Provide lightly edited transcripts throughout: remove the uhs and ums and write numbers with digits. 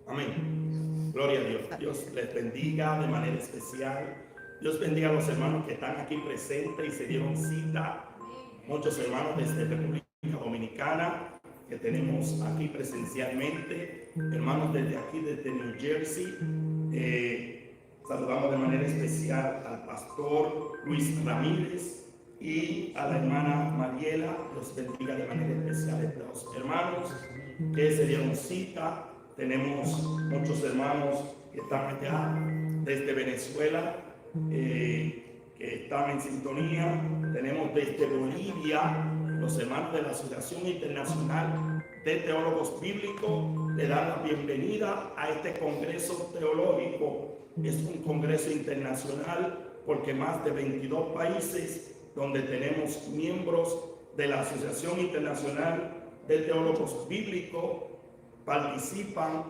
Amén. Gloria a Dios. Dios les bendiga de manera especial. Dios bendiga a los hermanos que están aquí presentes y se dieron cita. Muchos hermanos desde República Dominicana que tenemos aquí presencialmente. Hermanos desde aquí, desde New Jersey. Saludamos de manera especial al pastor Luis Ramírez y a la hermana Mariela. Dios bendiga de manera especial a estos hermanos que se dieron cita. Tenemos muchos hermanos que están allá desde Venezuela, que están en sintonía. Tenemos desde Bolivia los hermanos de la Asociación Internacional de Teólogos Bíblicos. Le dan la bienvenida a este congreso teológico. Es un congreso internacional porque más de 22 países donde tenemos miembros de la Asociación Internacional de Teólogos Bíblicos participan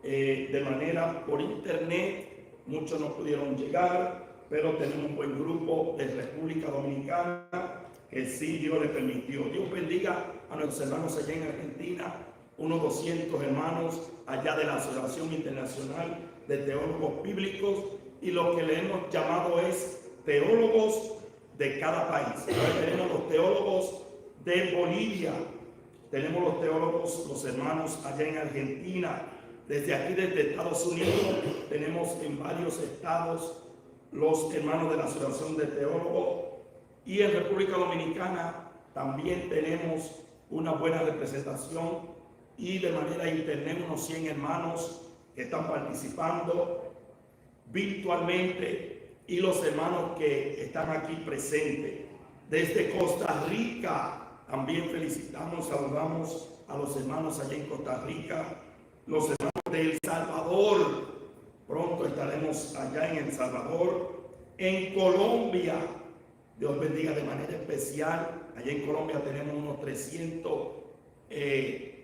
de manera por internet. Muchos no pudieron llegar, pero tenemos un buen grupo de República Dominicana que sí Dios le permitió. Dios bendiga a nuestros hermanos allá en Argentina, unos 200 hermanos allá de la Asociación Internacional de Teólogos Bíblicos, y lo que le hemos llamado es teólogos de cada país. Ahora tenemos los teólogos de Bolivia, tenemos los teólogos, los hermanos allá en Argentina, desde aquí, desde Estados Unidos, tenemos en varios estados los hermanos de la Asociación de Teólogos, y en República Dominicana también tenemos una buena representación, y de manera internet unos 100 hermanos que están participando virtualmente, y los hermanos que están aquí presentes. Desde Costa Rica también felicitamos, saludamos a los hermanos allá en Costa Rica, los hermanos de El Salvador. Pronto estaremos allá en El Salvador. En Colombia, Dios bendiga de manera especial. Allá en Colombia tenemos unos 300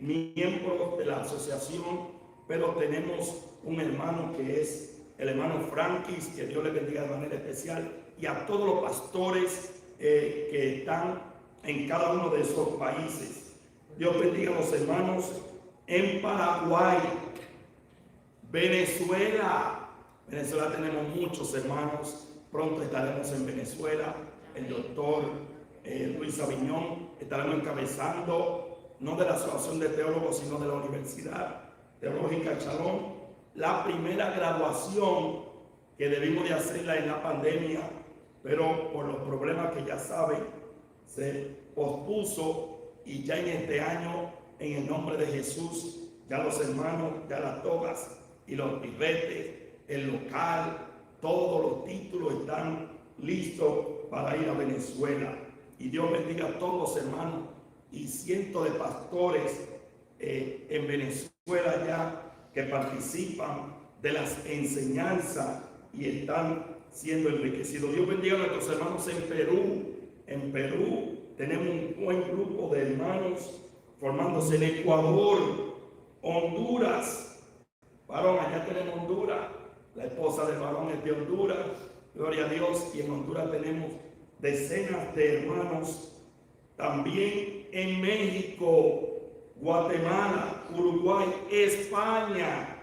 miembros de la asociación, pero tenemos un hermano que es el hermano Frankis, que Dios le bendiga de manera especial, y a todos los pastores que están en cada uno de esos países. Dios bendiga a los hermanos en Paraguay, Venezuela. Venezuela tenemos muchos hermanos. Pronto estaremos en Venezuela. El doctor Luis Aviñón estaremos encabezando, no de la Asociación de Teólogos, sino de la Universidad Teológica Shalom, la primera graduación que debimos de hacerla en la pandemia, pero por los problemas que ya saben, se pospuso, y ya en este año, en el nombre de Jesús, ya los hermanos, ya las togas y los birretes, el local, todos los títulos están listos para ir a Venezuela. Y Dios bendiga a todos los hermanos y cientos de pastores en Venezuela ya que participan de las enseñanzas y están siendo enriquecidos. Dios bendiga a nuestros hermanos en Perú. En Perú tenemos un buen grupo de hermanos formándose en Ecuador, Honduras. Varón, allá tenemos Honduras. La esposa del varón es de Honduras. Gloria a Dios. Y en Honduras tenemos decenas de hermanos. También en México, Guatemala, Uruguay, España.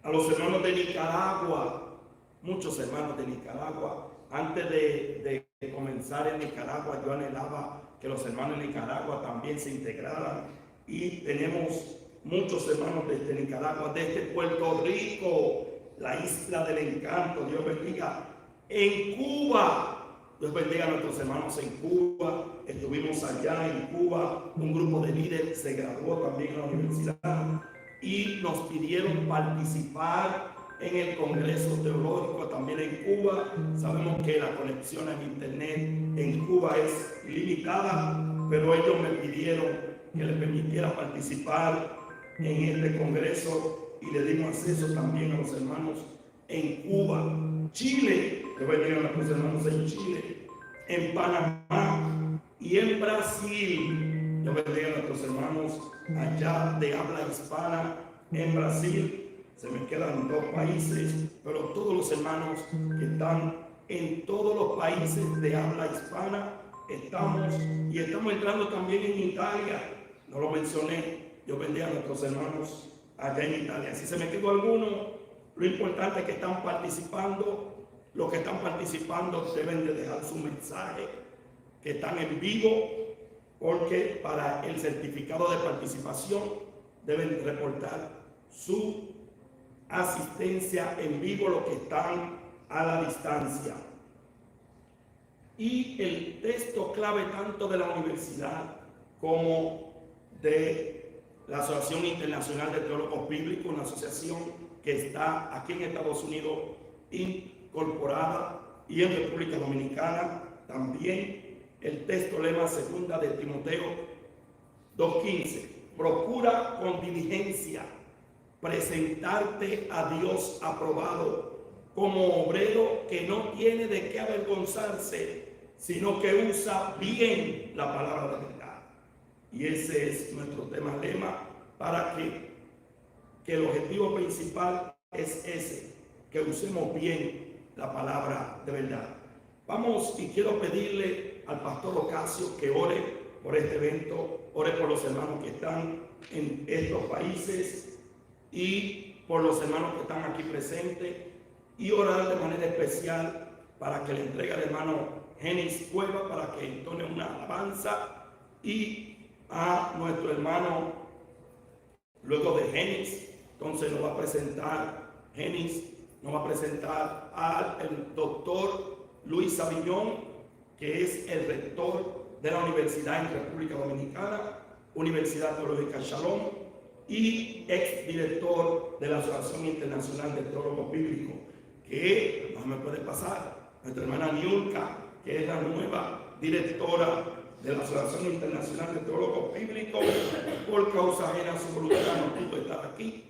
A los hermanos de Nicaragua, muchos hermanos de Nicaragua. Antes de comenzar en Nicaragua, yo anhelaba que los hermanos de Nicaragua también se integraran, y tenemos muchos hermanos desde Nicaragua, desde Puerto Rico, la isla del encanto. Dios bendiga. En Cuba, Dios bendiga a nuestros hermanos en Cuba. Estuvimos allá en Cuba, un grupo de líderes se graduó también en la universidad y nos pidieron participar en el Congreso Teológico también en Cuba. Sabemos que la conexión en internet en Cuba es limitada, pero ellos me pidieron que les permitiera participar en este Congreso, y le dimos acceso también a los hermanos en Cuba. Chile, que bendiga a nuestros hermanos en Chile, en Panamá y en Brasil. Yo bendiga a nuestros hermanos allá de habla hispana en Brasil. Se me quedan 2 países, pero todos los hermanos que están en todos los países de habla hispana estamos, y estamos entrando también en Italia. No lo mencioné. Yo bendiga a nuestros hermanos allá en Italia. Si se me quedó alguno, lo importante es que están participando. Los que están participando deben de dejar su mensaje, que están en vivo, porque para el certificado de participación deben reportar su asistencia en vivo, los que están a la distancia. Y el texto clave tanto de la universidad como de la Asociación Internacional de Teólogos Bíblicos, una asociación que está aquí en Estados Unidos incorporada, y en República Dominicana también. El texto lema segunda de Timoteo 2:15: procura con diligencia presentarte a Dios aprobado, como obrero que no tiene de qué avergonzarse, sino que usa bien la palabra de verdad. Y ese es nuestro tema lema, para que el objetivo principal es ese, que usemos bien la palabra de verdad. Vamos, y quiero pedirle al pastor Ocasio que ore por este evento, ore por los hermanos que están en estos países y por los hermanos que están aquí presentes, y orar de manera especial para que le entregue al hermano Genis Cueva para que entone una alabanza, y a nuestro hermano, luego de Genis, entonces nos va a presentar Genis, nos va a presentar al doctor Luis Saviñón, que es el rector de la universidad en República Dominicana, Universidad Teológica Shalom, y ex director de la Asociación Internacional de Teólogos Bíblicos, que no me puede pasar, nuestra hermana Niurka, que es la nueva directora de la Asociación Internacional de Teólogos Bíblicos. Por causa ajena a su voluntad no pudo estar aquí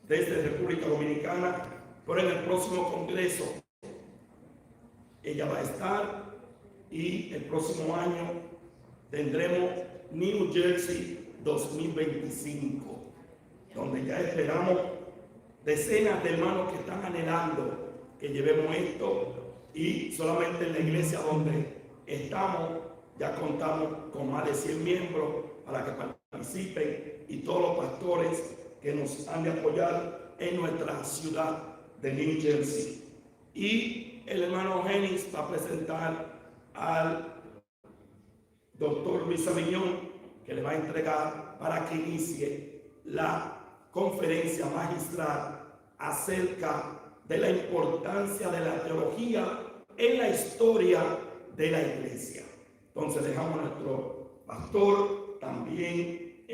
desde República Dominicana, pero en el próximo congreso ella va a estar, y el próximo año tendremos New Jersey 2025, donde ya esperamos decenas de hermanos que están anhelando que llevemos esto, y solamente en la iglesia donde estamos ya contamos con más de 100 miembros para que participen, y todos los pastores que nos han de apoyar en nuestra ciudad de New Jersey. Y el hermano Genis va a presentar al doctor Luis Saviñón, que le va a entregar para que inicie la conferencia magistral acerca de la importancia de la teología en la historia de la iglesia. Entonces dejamos a nuestro pastor, también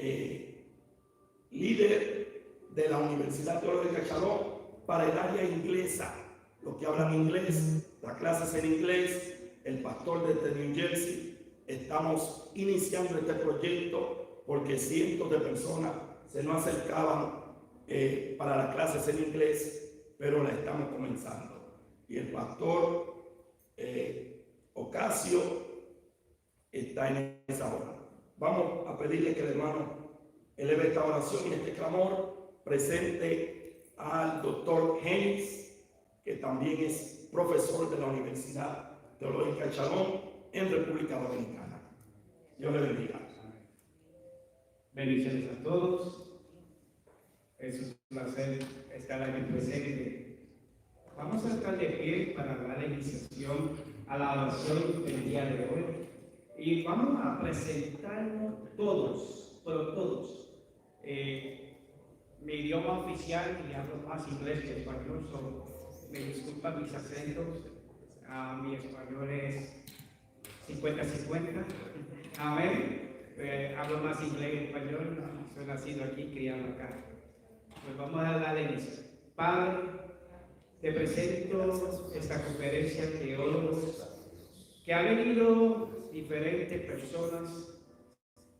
líder de la Universidad Teológica Shalom, para el área inglesa, los que hablan inglés, la clase es en inglés. El pastor desde New Jersey, estamos iniciando este proyecto porque cientos de personas se nos acercaban para las clases en inglés, pero la estamos comenzando. Y el pastor Ocasio está en esa hora. Vamos a pedirle que el hermano eleve esta oración y este clamor, presente al doctor Genis, que también es profesor de la Universidad Teológica Shalom en República Dominicana. Dios le bendiga. Bendiciones a todos. Es un placer estar aquí presente. Vamos a estar de pie para dar la iniciación a la oración del día de hoy. Y vamos a presentarnos todos, pero todos. Mi idioma oficial, y hablo más inglés que español, me disculpan mis acentos. Mi español es 50-50. Amén. Hablo más inglés que español. Soy nacido aquí, criado acá. Pues vamos a dar inicio. Padre, te presento esta conferencia de teólogos que ha venido diferentes personas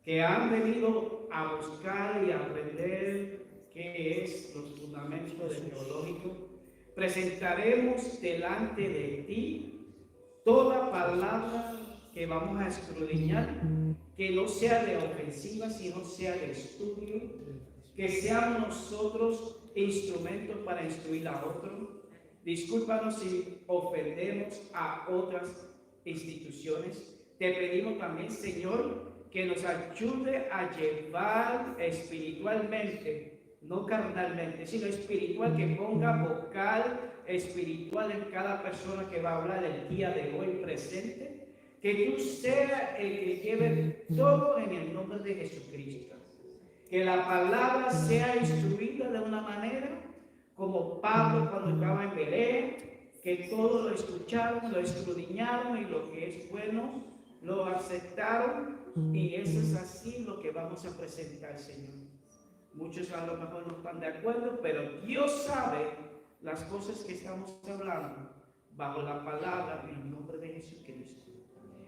que han venido a buscar y aprender qué es los fundamentos del teológico. Presentaremos delante de ti toda palabra que vamos a escudriñar, que no sea de ofensiva, sino sea de estudio, que seamos nosotros instrumentos para instruir a otros. Discúlpanos si ofendemos a otras instituciones. Te pedimos también, Señor, que nos ayude a llevar espiritualmente no carnalmente, sino espiritual, que ponga vocal espiritual en cada persona que va a hablar el día de hoy presente, que tú seas el que lleve todo en el nombre de Jesucristo, que la palabra sea instruida de una manera como Pablo cuando estaba en Belén, que todos lo escucharon, lo escudriñaron y lo que es bueno lo aceptaron, y eso es así lo que vamos a presentar, Señor. Muchos a lo mejor no están de acuerdo, pero Dios sabe las cosas que estamos hablando bajo la palabra en el nombre de Jesucristo.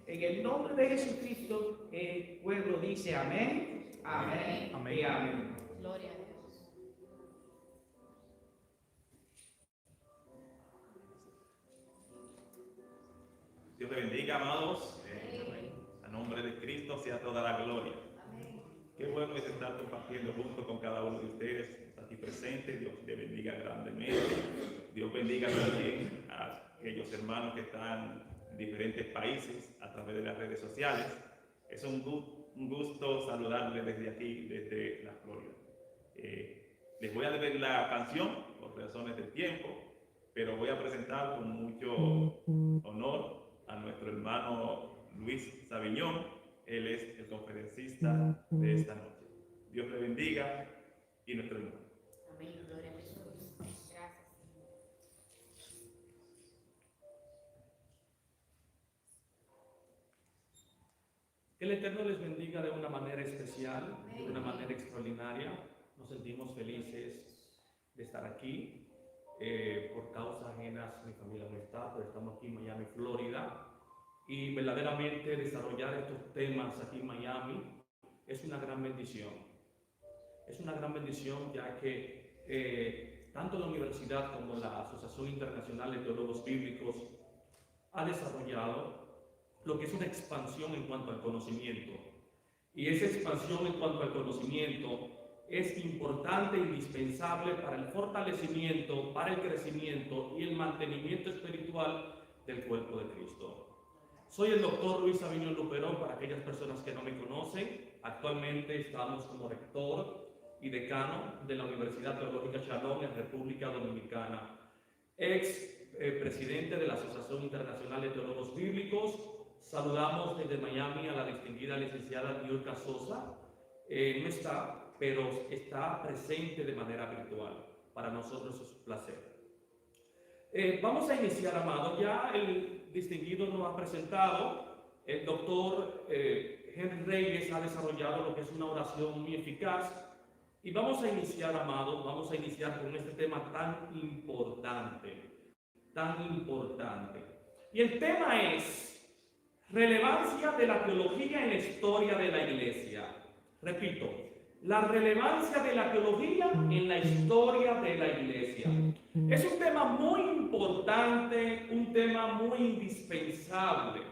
En el nombre de Jesucristo el pueblo dice amén, amén, amén y amén. Gloria a Dios. Dios te bendiga, amados. A nombre de Cristo sea toda la gloria. Qué bueno es estar compartiendo junto con cada uno de ustedes aquí presentes. Dios te bendiga grandemente. Dios bendiga también a aquellos hermanos que están en diferentes países a través de las redes sociales. Es un gusto saludarles desde aquí, desde la Florida. Les voy a deber la canción por razones de tiempo, pero voy a presentar con mucho honor a nuestro hermano Luis Saviñón. Él es el conferencista de esta noche. Dios le bendiga y nuestro hermano. Amén. Gloria a Jesús. Gracias. Que el Eterno les bendiga de una manera especial, de una manera extraordinaria. Nos sentimos felices de estar aquí. Por causas ajenas, mi familia no está, pero estamos aquí en Miami, Florida. Y verdaderamente desarrollar estos temas aquí en Miami es una gran bendición. Es una gran bendición, ya que tanto la universidad como la Asociación Internacional de Teólogos Bíblicos ha desarrollado lo que es una expansión en cuanto al conocimiento. Y esa expansión en cuanto al conocimiento es importante e indispensable para el fortalecimiento, para el crecimiento y el mantenimiento espiritual del cuerpo de Cristo. Soy el doctor Luis Saviñón Luperón, para aquellas personas que no me conocen. Actualmente estamos como rector y decano de la Universidad Teológica Shalom en República Dominicana. Presidente de la Asociación Internacional de Teólogos Bíblicos. Saludamos desde Miami a la distinguida licenciada Niurka Sosa. No está, pero está presente de manera virtual. Para nosotros es un placer. Vamos a iniciar, amado. Ya el distinguido nos ha presentado. El doctor Henry Reyes ha desarrollado lo que es una oración muy eficaz. Y vamos a iniciar, amado, vamos a iniciar con este tema tan importante. Tan importante. Y el tema es relevancia de la teología en la historia de la iglesia. Repito, la relevancia de la teología en la historia de la iglesia. Es un tema muy importante, un tema muy indispensable.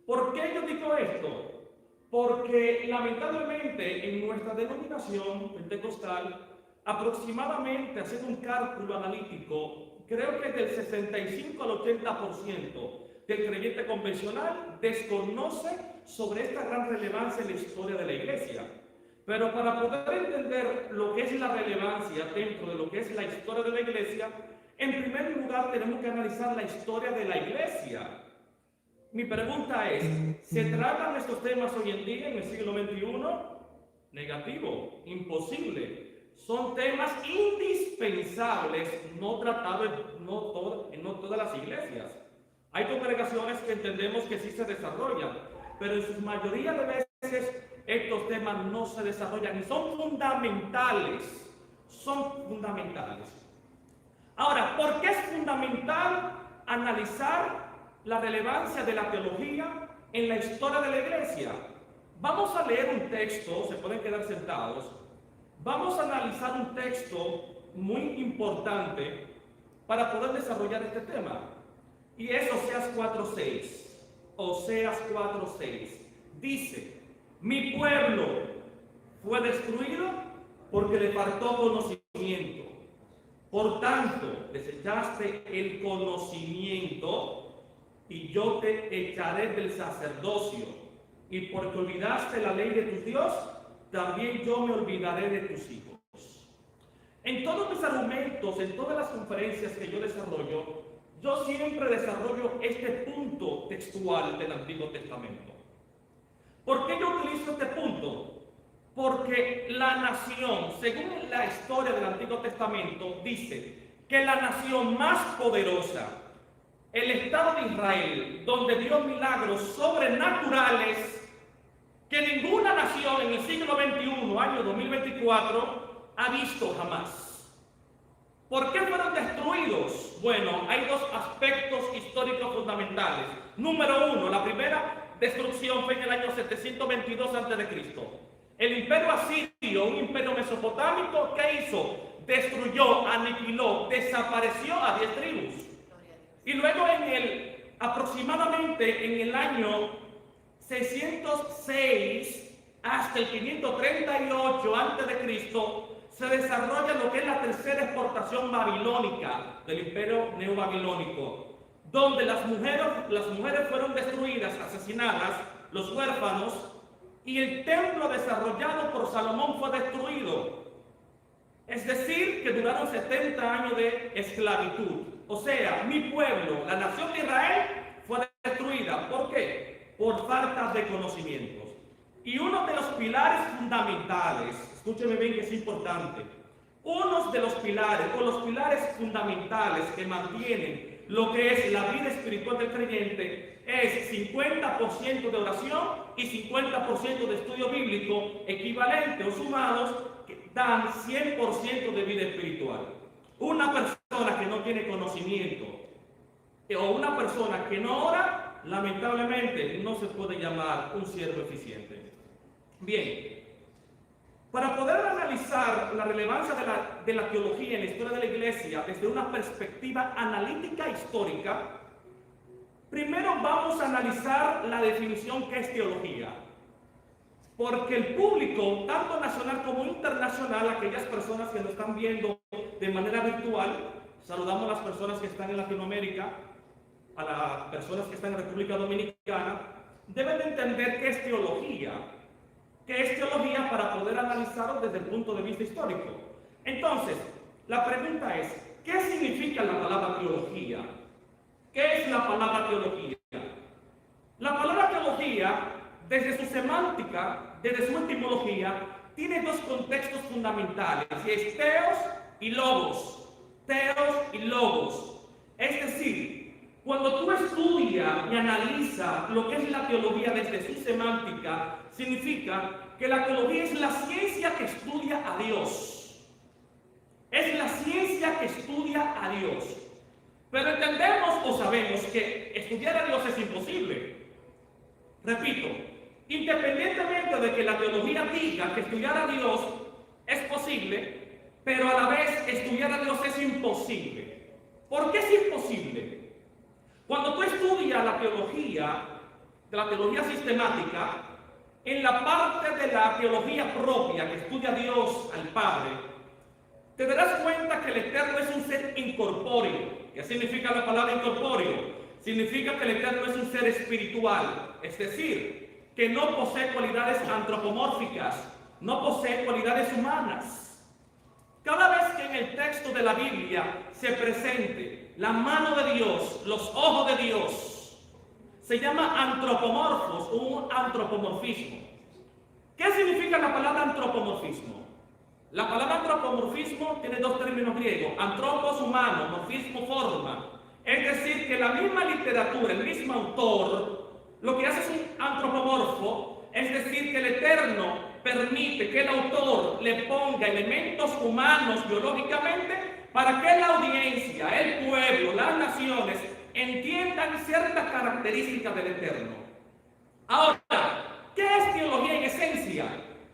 ¿Por qué yo digo esto? Porque lamentablemente en nuestra denominación pentecostal, aproximadamente, haciendo un cálculo analítico, creo que del 65 al 80% del creyente convencional desconoce sobre esta gran relevancia en la historia de la iglesia. Pero para poder entender lo que es la relevancia dentro de lo que es la historia de la iglesia, en primer lugar tenemos que analizar la historia de la iglesia. Mi pregunta es, ¿se tratan estos temas hoy en día en el siglo XXI? Negativo, imposible. Son temas indispensables, no tratados en no todas las iglesias. Hay congregaciones que entendemos que sí se desarrollan, pero en su mayoría de veces estos temas no se desarrollan y son fundamentales. Son fundamentales. Ahora, ¿por qué es fundamental analizar la relevancia de la teología en la historia de la iglesia? Vamos a leer un texto, se pueden quedar sentados. Vamos a analizar un texto muy importante para poder desarrollar este tema. Y es Oseas 4:6. Oseas 4:6. Dice: mi pueblo fue destruido porque le faltó conocimiento. Por tanto, desechaste el conocimiento y yo te echaré del sacerdocio. Y porque olvidaste la ley de tus Dios, también yo me olvidaré de tus hijos. En todos mis argumentos, en todas las conferencias que yo desarrollo, yo siempre desarrollo este punto textual del Antiguo Testamento. ¿Por qué yo utilizo este punto? Porque la nación, según la historia del Antiguo Testamento, dice que la nación más poderosa, el Estado de Israel, donde dio milagros sobrenaturales que ninguna nación en el siglo XXI, año 2024, ha visto jamás. ¿Por qué fueron destruidos? Bueno, hay dos aspectos históricos fundamentales. Número uno, la primera destrucción fue en el año 722 a.C. El imperio asirio, un imperio mesopotámico, ¿qué hizo? Destruyó, aniquiló, desapareció a 10 tribus. Y luego aproximadamente en el año 606 hasta el 538 a.C., se desarrolla lo que es la tercera exportación babilónica del imperio neobabilónico, donde las mujeres fueron destruidas, asesinadas, los huérfanos, y el templo desarrollado por Salomón fue destruido. Es decir, que duraron 70 años de esclavitud. O sea, mi pueblo, la nación de Israel, fue destruida. ¿Por qué? Por falta de conocimientos. Y uno de los pilares fundamentales, escúcheme bien que es importante, uno de los pilares o los pilares fundamentales que mantienen lo que es la vida espiritual del creyente es 50% de oración y 50% de estudio bíblico, equivalente o sumados, que dan 100% de vida espiritual. Una persona que no tiene conocimiento o una persona que no ora, lamentablemente no se puede llamar un siervo eficiente. Bien, para poder analizar la relevancia de la teología en la historia de la iglesia desde una perspectiva analítica histórica, primero vamos a analizar la definición que es teología. Porque el público, tanto nacional como internacional, aquellas personas que nos están viendo de manera virtual, saludamos a las personas que están en Latinoamérica, a las personas que están en República Dominicana, deben de entender qué es teología. ¿Qué es teología para poder analizarlo desde el punto de vista histórico? Entonces, la pregunta es, ¿qué significa la palabra teología? ¿Qué es la palabra teología? La palabra teología, desde su semántica, desde su etimología, tiene dos contextos fundamentales, y es teos y logos. Teos y logos. Es decir, cuando tú estudias y analizas lo que es la teología desde su semántica, significa que la teología es la ciencia que estudia a Dios. Es la ciencia que estudia a Dios. Pero entendemos o sabemos que estudiar a Dios es imposible. Repito, independientemente de que la teología diga que estudiar a Dios es posible, pero a la vez estudiar a Dios es imposible. ¿Por qué es imposible? Cuando tú estudias la teología sistemática, en la parte de la teología propia que estudia a Dios, al Padre, te darás cuenta que el Eterno es un ser incorpóreo. ¿Qué significa la palabra incorpóreo? Significa que el Eterno es un ser espiritual, es decir, que no posee cualidades antropomórficas, no posee cualidades humanas. Cada vez que en el texto de la Biblia se presente la mano de Dios, los ojos de Dios, se llama antropomorfos o un antropomorfismo. ¿Qué significa la palabra antropomorfismo? La palabra antropomorfismo tiene dos términos griegos, antropos humano, morfismo forma. Es decir, que la misma literatura, el mismo autor, lo que hace es un antropomorfo, es decir, que el Eterno permite que el autor le ponga elementos humanos biológicamente para que la audiencia, el pueblo, las naciones entiendan ciertas características del Eterno. Ahora, ¿qué es teología en esencia?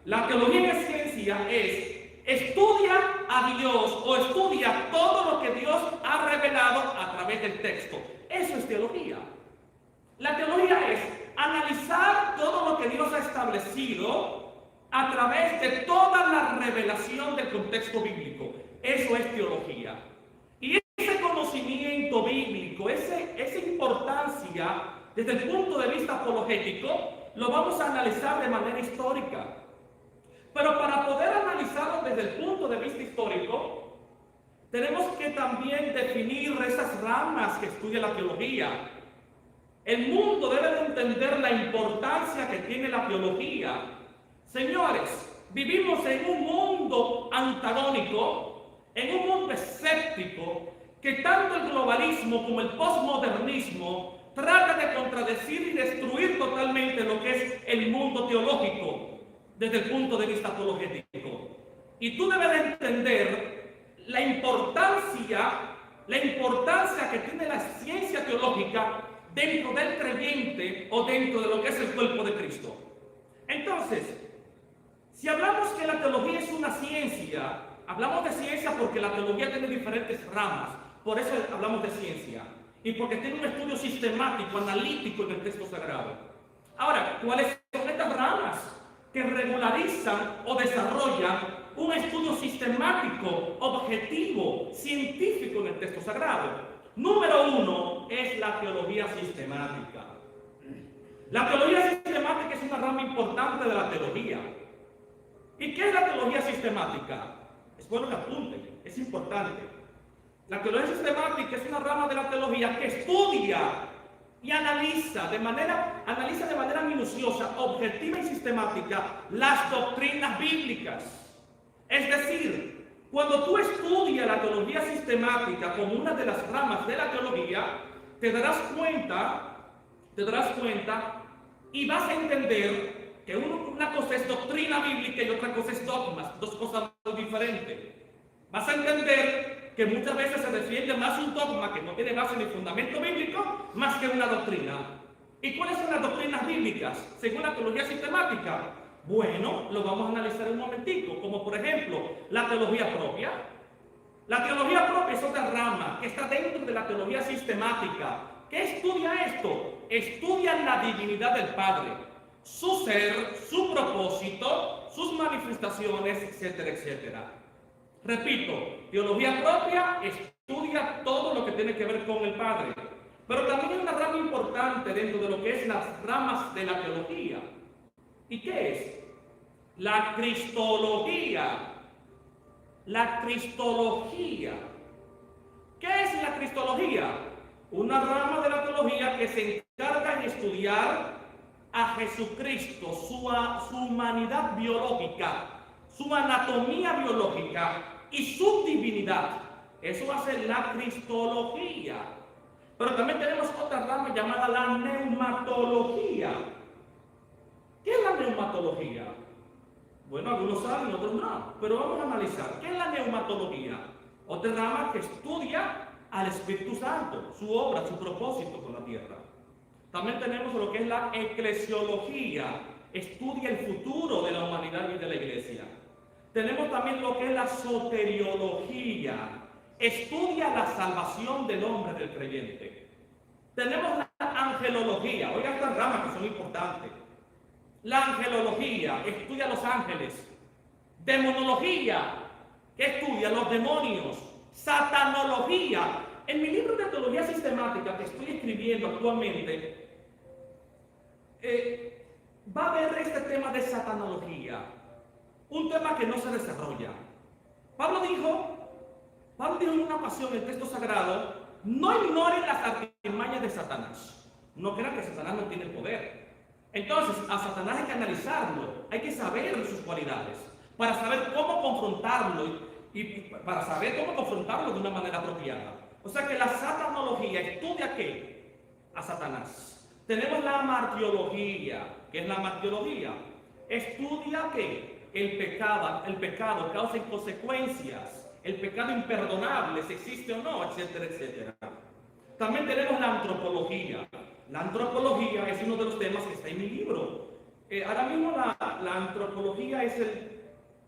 La teología en esencia es estudia a Dios o estudia todo lo que Dios ha revelado a través del texto. Eso es teología. La teología es analizar todo lo que Dios ha establecido a través de toda la revelación del contexto bíblico. Eso es teología. Y ese conocimiento bíblico, esa importancia desde el punto de vista apologético, lo vamos a analizar de manera histórica. Pero para poder analizarlo desde el punto de vista histórico, tenemos que también definir esas ramas que estudia la teología. El mundo debe de entender la importancia que tiene la teología. Señores, vivimos en un mundo antagónico, en un mundo escéptico, que tanto el globalismo como el posmodernismo trata de contradecir y destruir totalmente lo que es el mundo teológico desde el punto de vista apologético. Y tú debes de entender la importancia que tiene la ciencia teológica dentro del creyente o dentro de lo que es el cuerpo de Cristo. Entonces, si hablamos que la teología es una ciencia, hablamos de ciencia porque la teología tiene diferentes ramas, por eso hablamos de ciencia, y porque tiene un estudio sistemático, analítico en el texto sagrado. Ahora, ¿cuáles son estas ramas que regularizan o desarrollan un estudio sistemático, objetivo, científico en el texto sagrado? Número uno es la teología sistemática. La teología sistemática es una rama importante de la teología. ¿Y qué es la teología sistemática? Es bueno que apunten, es importante. La teología sistemática es una rama de la teología que estudia y analiza de manera minuciosa, objetiva y sistemática las doctrinas bíblicas. Es decir, cuando tú estudias la teología sistemática como una de las ramas de la teología, te darás cuenta y vas a entender que una cosa es doctrina bíblica y otra cosa es dogmas, dos cosas muy diferentes. Vas a entender que muchas veces se defiende más un dogma que no tiene base ni fundamento bíblico, más que una doctrina. ¿Y cuáles son las doctrinas bíblicas según la teología sistemática? Bueno, lo vamos a analizar un momentico, como por ejemplo, la teología propia. La teología propia es otra rama que está dentro de la teología sistemática. ¿Qué estudia esto? Estudia la divinidad del Padre, su ser, su propósito, sus manifestaciones, etcétera, etcétera. Repito, teología propia estudia todo lo que tiene que ver con el Padre. Pero también hay una rama importante dentro de lo que es las ramas de la teología. ¿Y qué es? La cristología. La cristología. ¿Qué es la cristología? Una rama de la teología que se encarga de estudiar a Jesucristo, su humanidad biológica, su anatomía biológica y su divinidad. Eso hace la cristología. Pero también tenemos otra rama llamada la neumatología. ¿Qué es la neumatología? Bueno, algunos saben, otros no, pero vamos a analizar. ¿Qué es la neumatología? Otra rama que estudia al Espíritu Santo, su obra, su propósito con la tierra. También tenemos lo que es la eclesiología, estudia el futuro de la humanidad y de la iglesia. Tenemos también lo que es la soteriología, estudia la salvación del hombre, del creyente. Tenemos la angelología, oigan estas ramas que son importantes. La angelología estudia los ángeles. Demonología, que estudia los demonios. Satanología. En mi libro de teología sistemática que estoy escribiendo actualmente, va a haber este tema de satanología. Un tema que no se desarrolla. Pablo dijo en una ocasión en el texto sagrado, no ignoren las artimañas de Satanás. No crean que Satanás no tiene poder. Entonces, a Satanás hay que analizarlo, hay que saber sus cualidades, para saber cómo confrontarlo y para saber cómo confrontarlo de una manera apropiada. O sea que la satanología estudia ¿qué? A Satanás. Tenemos la martiología. ¿Qué es la martiología? Estudia ¿qué? El pecado, causa y consecuencias, el pecado imperdonable, si existe o no, etcétera, etcétera. También tenemos la antropología. La antropología es uno de los temas que está en mi libro. Ahora mismo la antropología es el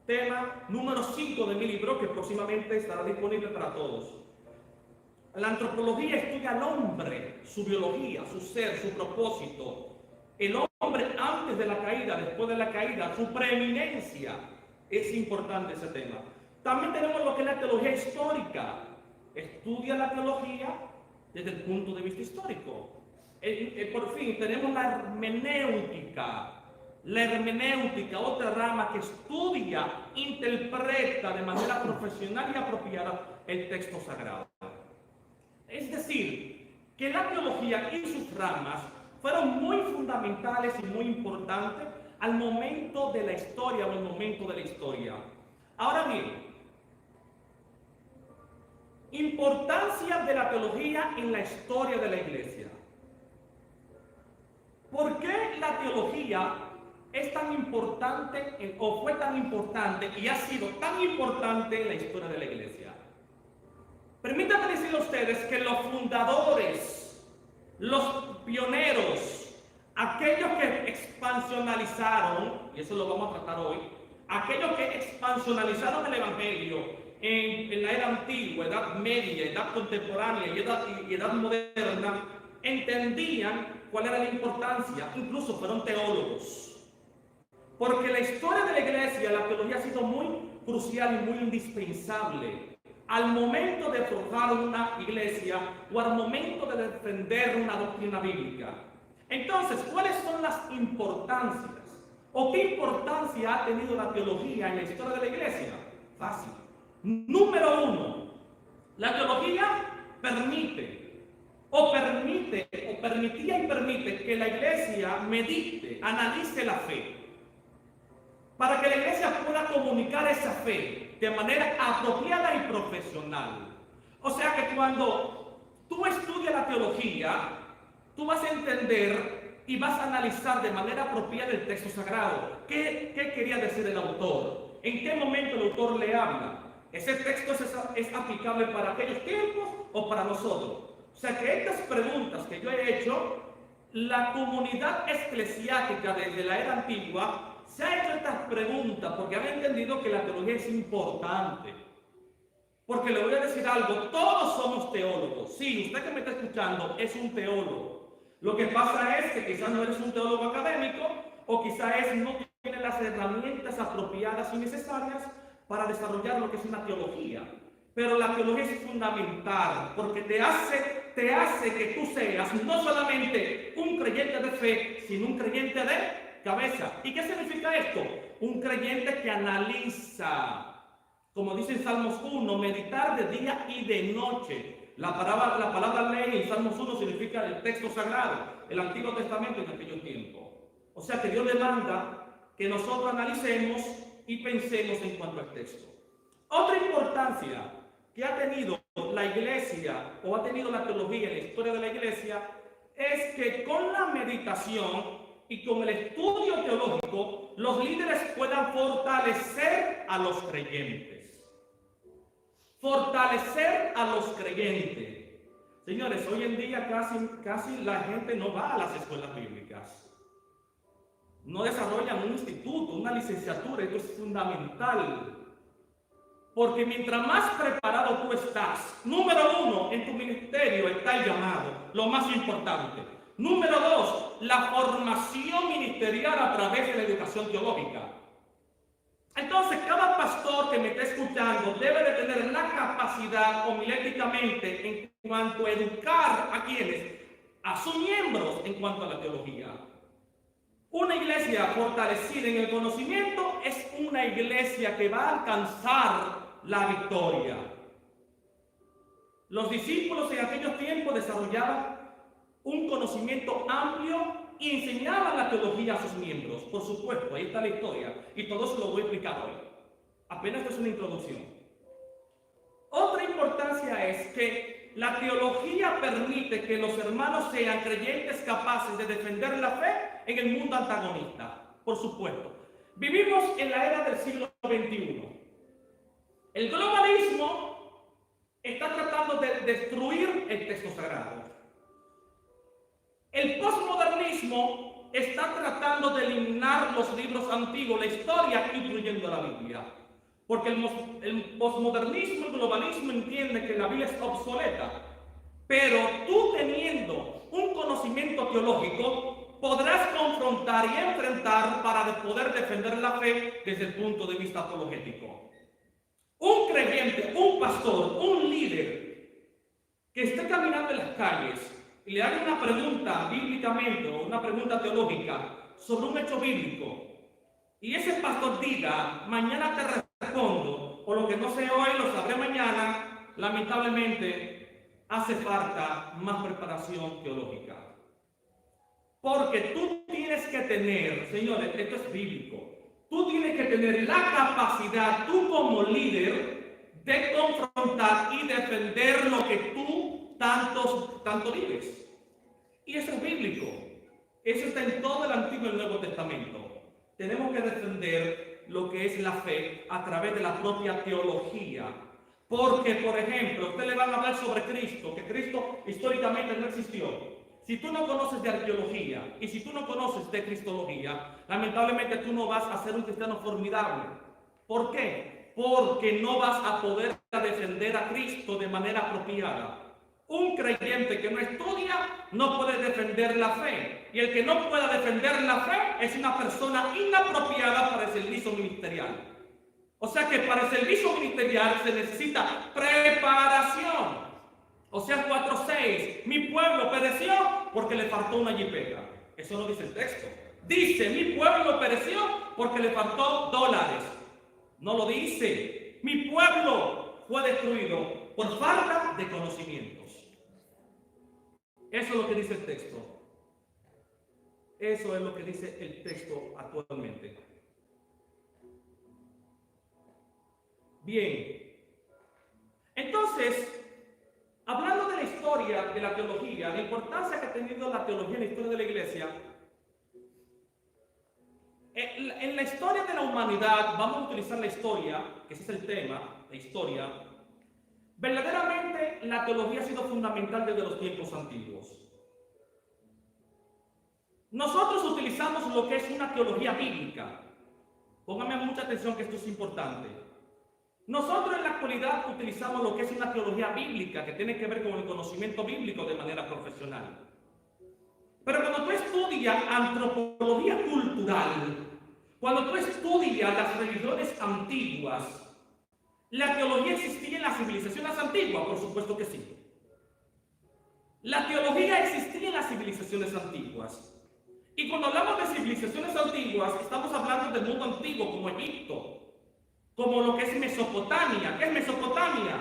tema número 5 de mi libro, que próximamente estará disponible para todos. La antropología estudia al hombre, su biología, su ser, su propósito. El hombre antes de la caída, después de la caída, su preeminencia. Es importante ese tema. También tenemos lo que es la teología histórica. Estudia la teología desde el punto de vista histórico. Por fin, tenemos la hermenéutica. la hermenéutica, otra rama que estudia, interpreta de manera profesional y apropiada el texto sagrado. Es decir, que la teología y sus ramas fueron muy fundamentales y muy importantes al momento de la historia o al momento de la historia. Ahora bien, importancia de la teología en la historia de la iglesia. ¿Por qué la teología es tan importante o fue tan importante y ha sido tan importante en la historia de la iglesia? Permítanme decirle a ustedes que los fundadores, los pioneros, aquellos que expansionalizaron, y eso lo vamos a tratar hoy, aquellos que expansionalizaron el evangelio en la era antigua, edad media, edad contemporánea y edad moderna, entendían cuál era la importancia, incluso fueron teólogos. Porque la historia de la iglesia, la teología ha sido muy crucial y muy indispensable al momento de forjar una iglesia o al momento de defender una doctrina bíblica. Entonces, ¿cuáles son las importancias? ¿O qué importancia ha tenido la teología en la historia de la iglesia? Fácil. Número uno, la teología permitía y permite que la iglesia medite, analice la fe, para que la iglesia pueda comunicar esa fe de manera apropiada y profesional. O sea que cuando tú estudias la teología, tú vas a entender y vas a analizar de manera apropiada el texto sagrado. ¿Qué quería decir el autor? ¿En qué momento el autor le habla? ¿Ese texto es aplicable para aquellos tiempos o para nosotros? O sea que estas preguntas que yo he hecho, la comunidad eclesiástica desde la era antigua se ha hecho estas preguntas porque han entendido que la teología es importante. Porque le voy a decir algo, todos somos teólogos. Sí, usted que me está escuchando es un teólogo. Lo que pasa es que quizás no eres un teólogo académico o quizás no tiene las herramientas apropiadas y necesarias para desarrollar lo que es una teología. Pero la teología es fundamental porque te hace que tú seas no solamente un creyente de fe, sino un creyente de cabeza. ¿Y qué significa esto? Un creyente que analiza, como dice en Salmos 1, meditar de día y de noche. La palabra ley en Salmos 1 significa el texto sagrado, el Antiguo Testamento en aquellos tiempos. O sea que Dios demanda que nosotros analicemos y pensemos en cuanto al texto. Otra importancia que ha tenido la iglesia o ha tenido la teología en la historia de la iglesia es que con la meditación y con el estudio teológico los líderes puedan fortalecer a los creyentes. Fortalecer a los creyentes. Señores, hoy en día casi la gente no va a las escuelas bíblicas. No desarrollan un instituto, una licenciatura. Esto es fundamental. Porque mientras más preparado tú estás, número uno, en tu ministerio está el llamado, lo más importante. Número dos, la formación ministerial a través de la educación teológica. Entonces, cada pastor que me está escuchando debe de tener la capacidad homiléticamente en cuanto a educar a quienes, a sus miembros en cuanto a la teología. Una iglesia fortalecida en el conocimiento es una iglesia que va a alcanzar la victoria. Los discípulos en aquellos tiempos desarrollaban un conocimiento amplio y enseñaban la teología a sus miembros. Por supuesto, ahí está la historia y todo se lo voy a explicar hoy. Apenas es una introducción. Otra importancia es que la teología permite que los hermanos sean creyentes capaces de defender la fe en el mundo antagonista. Por supuesto, vivimos en la era del siglo XXI. El globalismo está tratando de destruir el texto sagrado. El posmodernismo está tratando de eliminar los libros antiguos, la historia, incluyendo la Biblia. Porque el posmodernismo, el globalismo entiende que la Biblia es obsoleta. Pero tú teniendo un conocimiento teológico, podrás confrontar y enfrentar para poder defender la fe desde el punto de vista apologético. Un creyente, un pastor, un líder que esté caminando en las calles y le haga una pregunta bíblicamente o una pregunta teológica sobre un hecho bíblico y ese pastor diga, mañana te respondo, o lo que no sé hoy lo sabré mañana, lamentablemente hace falta más preparación teológica. Porque tú tienes que tener, señores, esto es bíblico, tú tienes que tener la capacidad, tú como líder, de confrontar y defender lo que tú tanto vives. Y eso es bíblico. Eso está en todo el Antiguo y el Nuevo Testamento. Tenemos que defender lo que es la fe a través de la propia teología. Porque, por ejemplo, usted le van a hablar sobre Cristo, que Cristo históricamente no existió. Si tú no conoces de arqueología y si tú no conoces de cristología, lamentablemente tú no vas a ser un cristiano formidable. ¿Por qué? Porque no vas a poder defender a Cristo de manera apropiada. Un creyente que no estudia no puede defender la fe. Y el que no pueda defender la fe es una persona inapropiada para el servicio ministerial. O sea que para el servicio ministerial se necesita preparación. Oseas 4:6, mi pueblo pereció porque le faltó una jipeta. Eso no dice el texto. Dice, mi pueblo pereció porque le faltó dólares. No lo dice. Mi pueblo fue destruido por falta de conocimientos. Eso es lo que dice el texto. Eso es lo que dice el texto actualmente. Bien. Entonces, hablando de la historia de la teología, la importancia que ha tenido la teología en la historia de la iglesia, en la historia de la humanidad, vamos a utilizar la historia, que ese es el tema, la historia. Verdaderamente la teología ha sido fundamental desde los tiempos antiguos. Nosotros utilizamos lo que es una teología bíblica. Póngame mucha atención que esto es importante. Nosotros en la actualidad utilizamos lo que es una teología bíblica que tiene que ver con el conocimiento bíblico de manera profesional. Pero cuando tú estudias antropología cultural, cuando tú estudias las religiones antiguas, ¿la teología existía en las civilizaciones antiguas? Por supuesto que sí. La teología existía en las civilizaciones antiguas. Y cuando hablamos de civilizaciones antiguas, estamos hablando del mundo antiguo como Egipto, como lo que es Mesopotamia. ¿Qué es Mesopotamia?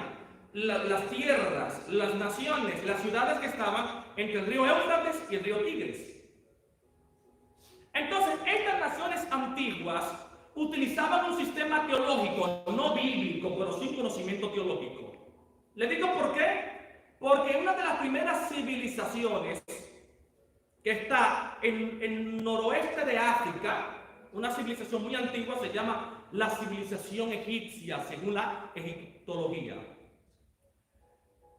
Las tierras, las naciones, las ciudades que estaban entre el río Éufrates y el río Tigris. Entonces, estas naciones antiguas utilizaban un sistema teológico, no bíblico, pero sin conocimiento teológico. ¿Le digo por qué? Porque una de las primeras civilizaciones que está en el noroeste de África, una civilización muy antigua, se llama la civilización egipcia, según la egiptología.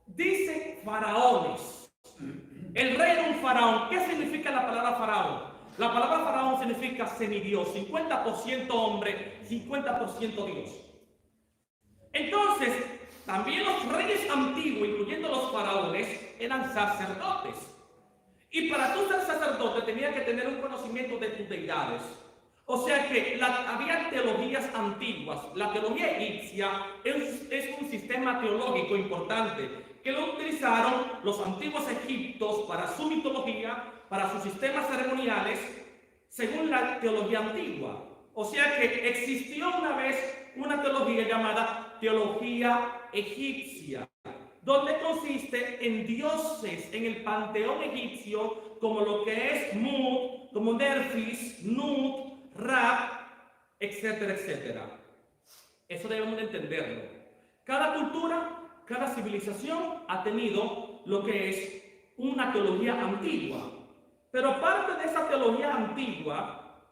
Dice faraones. El rey era un faraón. ¿Qué significa la palabra faraón? La palabra faraón significa semidios, 50% hombre, 50% Dios. Entonces, también los reyes antiguos, incluyendo los faraones, eran sacerdotes. Y para tú ser sacerdote tenías que tener un conocimiento de tus deidades. O sea que había teologías antiguas. La teología egipcia es un sistema teológico importante que lo utilizaron los antiguos egipcios para su mitología, para sus sistemas ceremoniales, según la teología antigua. O sea que existió una vez una teología llamada teología egipcia, donde consiste en dioses en el panteón egipcio, como lo que es Mut, como Nerfis, Nut, Ra, etcétera, etcétera. Eso debemos de entenderlo. Cada cultura, cada civilización ha tenido lo que es una teología antigua. Pero parte de esa teología antigua,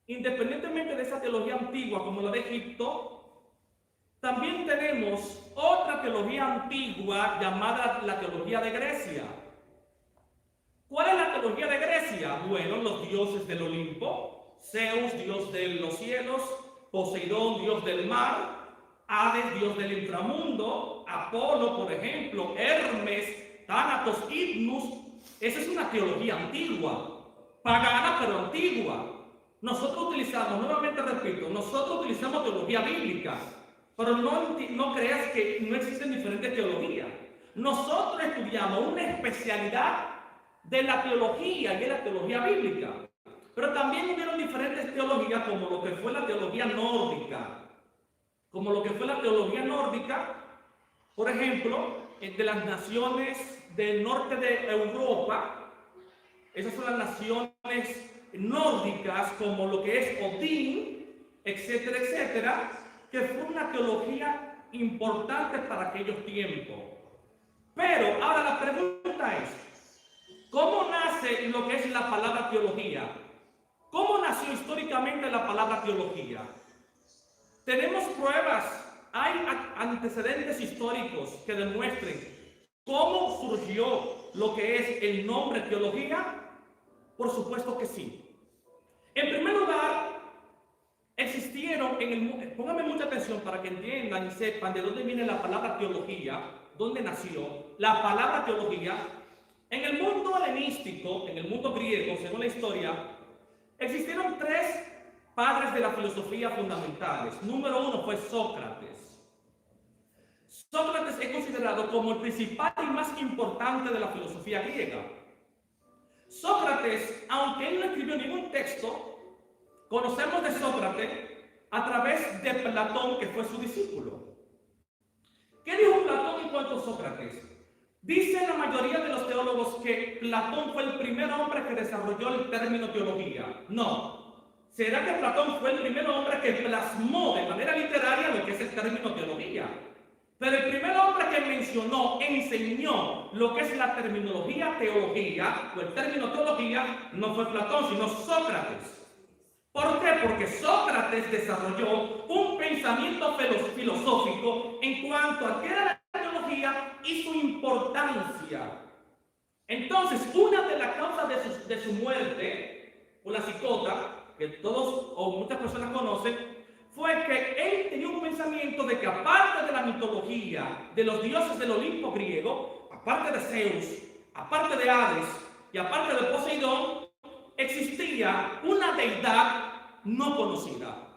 independientemente de esa teología antigua como la de Egipto, también tenemos otra teología antigua llamada la teología de Grecia. ¿Cuál es la teología de Grecia? Bueno, los dioses del Olimpo, Zeus, dios de los cielos, Poseidón, dios del mar, Hades, dios del inframundo, Apolo, por ejemplo, Hermes, Tánatos, Hypnus. Esa es una teología antigua, pagana pero antigua. Nosotros utilizamos, nuevamente repito, nosotros utilizamos teología bíblica, pero no creas que no existen diferentes teologías. Nosotros estudiamos una especialidad de la teología y de la teología bíblica. Pero también hubieron diferentes teologías, como lo que fue la teología nórdica. Por ejemplo, de las naciones del norte de Europa, esas son las naciones nórdicas, como lo que es Odín, etcétera, etcétera, que fue una teología importante para aquellos tiempos. Pero ahora la pregunta es, ¿cómo nace lo que es la palabra teología? ¿Cómo nació históricamente la palabra teología? Tenemos pruebas, hay antecedentes históricos que demuestren cómo surgió lo que es el nombre teología. Por supuesto que sí. En primer lugar, existieron pónganme mucha atención para que entiendan y sepan de dónde viene la palabra teología, dónde nació la palabra teología. En el mundo helenístico, en el mundo griego, según la historia, existieron tres padres de la filosofía fundamentales. Número uno fue Sócrates. Sócrates es considerado como el principal y más importante de la filosofía griega. Sócrates, aunque él no escribió ningún texto, conocemos de Sócrates a través de Platón, que fue su discípulo. ¿Qué dijo Platón en cuanto a Sócrates? Dice la mayoría de los teólogos que Platón fue el primer hombre que desarrolló el término teología. No. ¿Será que Platón fue el primer hombre que plasmó de manera literaria lo que es el término teología? Pero el primer hombre que mencionó, enseñó lo que es la terminología teología, o el término teología, no fue Platón, sino Sócrates. ¿Por qué? Porque Sócrates desarrolló un pensamiento filosófico en cuanto a qué era la teología y su importancia. Entonces, una de las causas de su muerte, una cicota, que todos o muchas personas conocen, fue que él tenía un pensamiento de que aparte de la mitología de los dioses del Olimpo griego, aparte de Zeus, aparte de Hades y aparte de Poseidón, existía una deidad no conocida.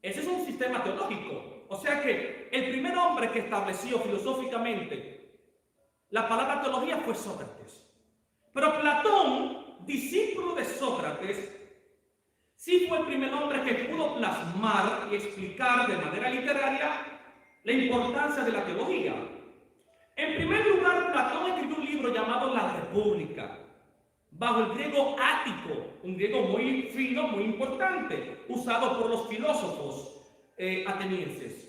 Ese es un sistema teológico. O sea que el primer hombre que estableció filosóficamente la palabra teología fue Sócrates. Pero Platón, discípulo de Sócrates, sí fue el primer hombre que pudo plasmar y explicar de manera literaria la importancia de la teología. En primer lugar, Platón escribió un libro llamado La República, bajo el griego ático, un griego muy fino, muy importante, usado por los filósofos atenienses.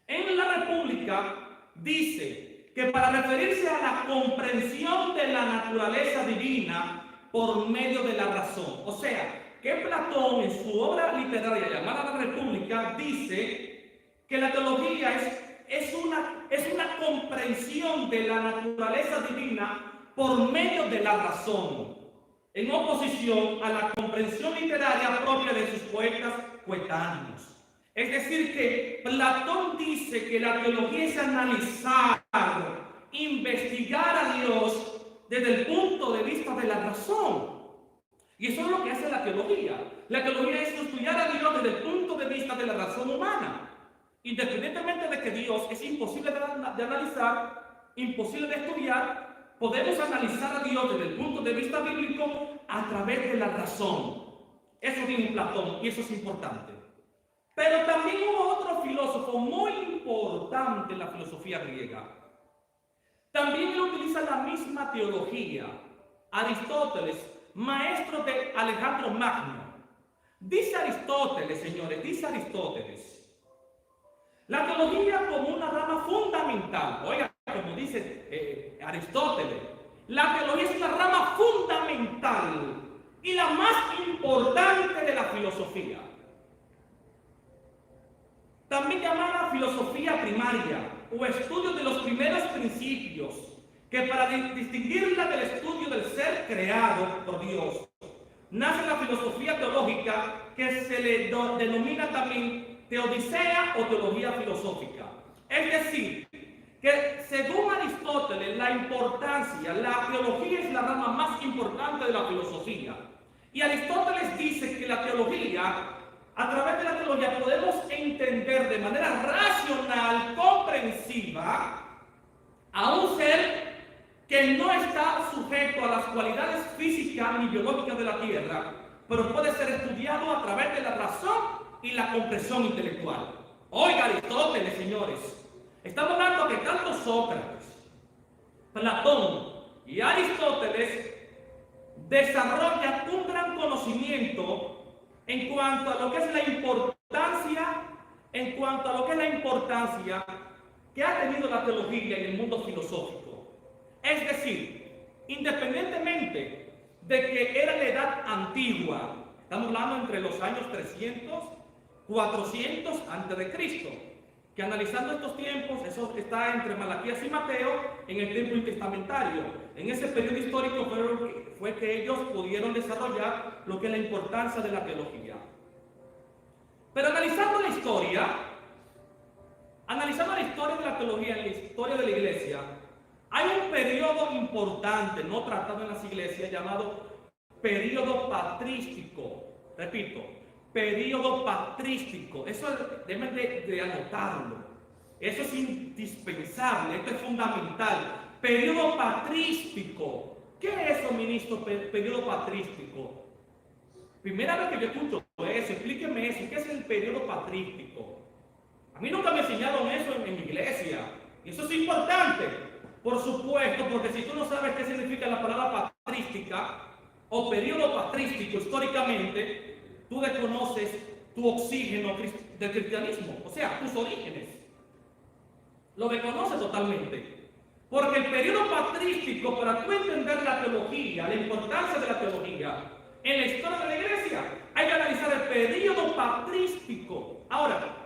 En La República dice que para referirse a la comprensión de la naturaleza divina por medio de la razón, o sea, que Platón en su obra literaria llamada La República dice que la teología es una comprensión de la naturaleza divina por medio de la razón, en oposición a la comprensión literaria propia de sus poetas coetáneos. Es decir, que Platón dice que la teología es analizar, investigar a Dios desde el punto de vista de la razón. Y eso es lo que hace la teología. La teología es estudiar a Dios desde el punto de vista de la razón humana. Independientemente de que Dios es imposible de analizar, imposible de estudiar, podemos analizar a Dios desde el punto de vista bíblico a través de la razón. Eso dijo Platón y eso es importante. Pero también hubo otro filósofo muy importante en la filosofía griega. También él utiliza la misma teología. Aristóteles, maestro de Alejandro Magno. Dice Aristóteles, señores, dice Aristóteles, la teología como una rama fundamental, oiga, como dice Aristóteles, la teología es una rama fundamental y la más importante de la filosofía. También llamada filosofía primaria o estudio de los primeros principios, que para distinguirla del estudio del ser creado por Dios, nace la filosofía teológica que se le denomina también teodicea o teología filosófica. Es decir, que según Aristóteles, la teología es la rama más importante de la filosofía. Y Aristóteles dice que la teología, a través de la teología podemos entender de manera racional, comprensiva, a un ser que no está sujeto a las cualidades físicas ni biológicas de la tierra, pero puede ser estudiado a través de la razón y la comprensión intelectual. Oiga, Aristóteles, señores, estamos hablando que tanto Sócrates, Platón y Aristóteles desarrollan un gran conocimiento en cuanto a lo que es la importancia que ha tenido la teología en el mundo filosófico. Es decir, independientemente de que era la edad antigua, estamos hablando entre los años 300, 400 antes de Cristo, que analizando estos tiempos, eso está entre Malaquías y Mateo, en el tiempo intertestamentario. En ese periodo histórico fue que ellos pudieron desarrollar lo que es la importancia de la teología. Pero analizando la historia de la teología, en la historia de la iglesia, hay un periodo importante, no tratado en las iglesias, llamado periodo patrístico. Repito, periodo patrístico. Eso deben de anotarlo. Eso es indispensable, esto es fundamental. Periodo patrístico. ¿Qué es eso, ministro? Periodo patrístico. Primera vez que yo escucho eso, explíqueme eso. ¿Qué es el periodo patrístico? A mí nunca me enseñaron eso en mi iglesia. Y eso es importante, por supuesto, porque si tú no sabes qué significa la palabra patrística o periodo patrístico históricamente, tú desconoces tu oxígeno del cristianismo, o sea, tus orígenes. Lo desconoces totalmente. Porque el periodo patrístico, para tú entender la teología, la importancia de la teología en la historia de la iglesia, hay que analizar el periodo patrístico. Ahora,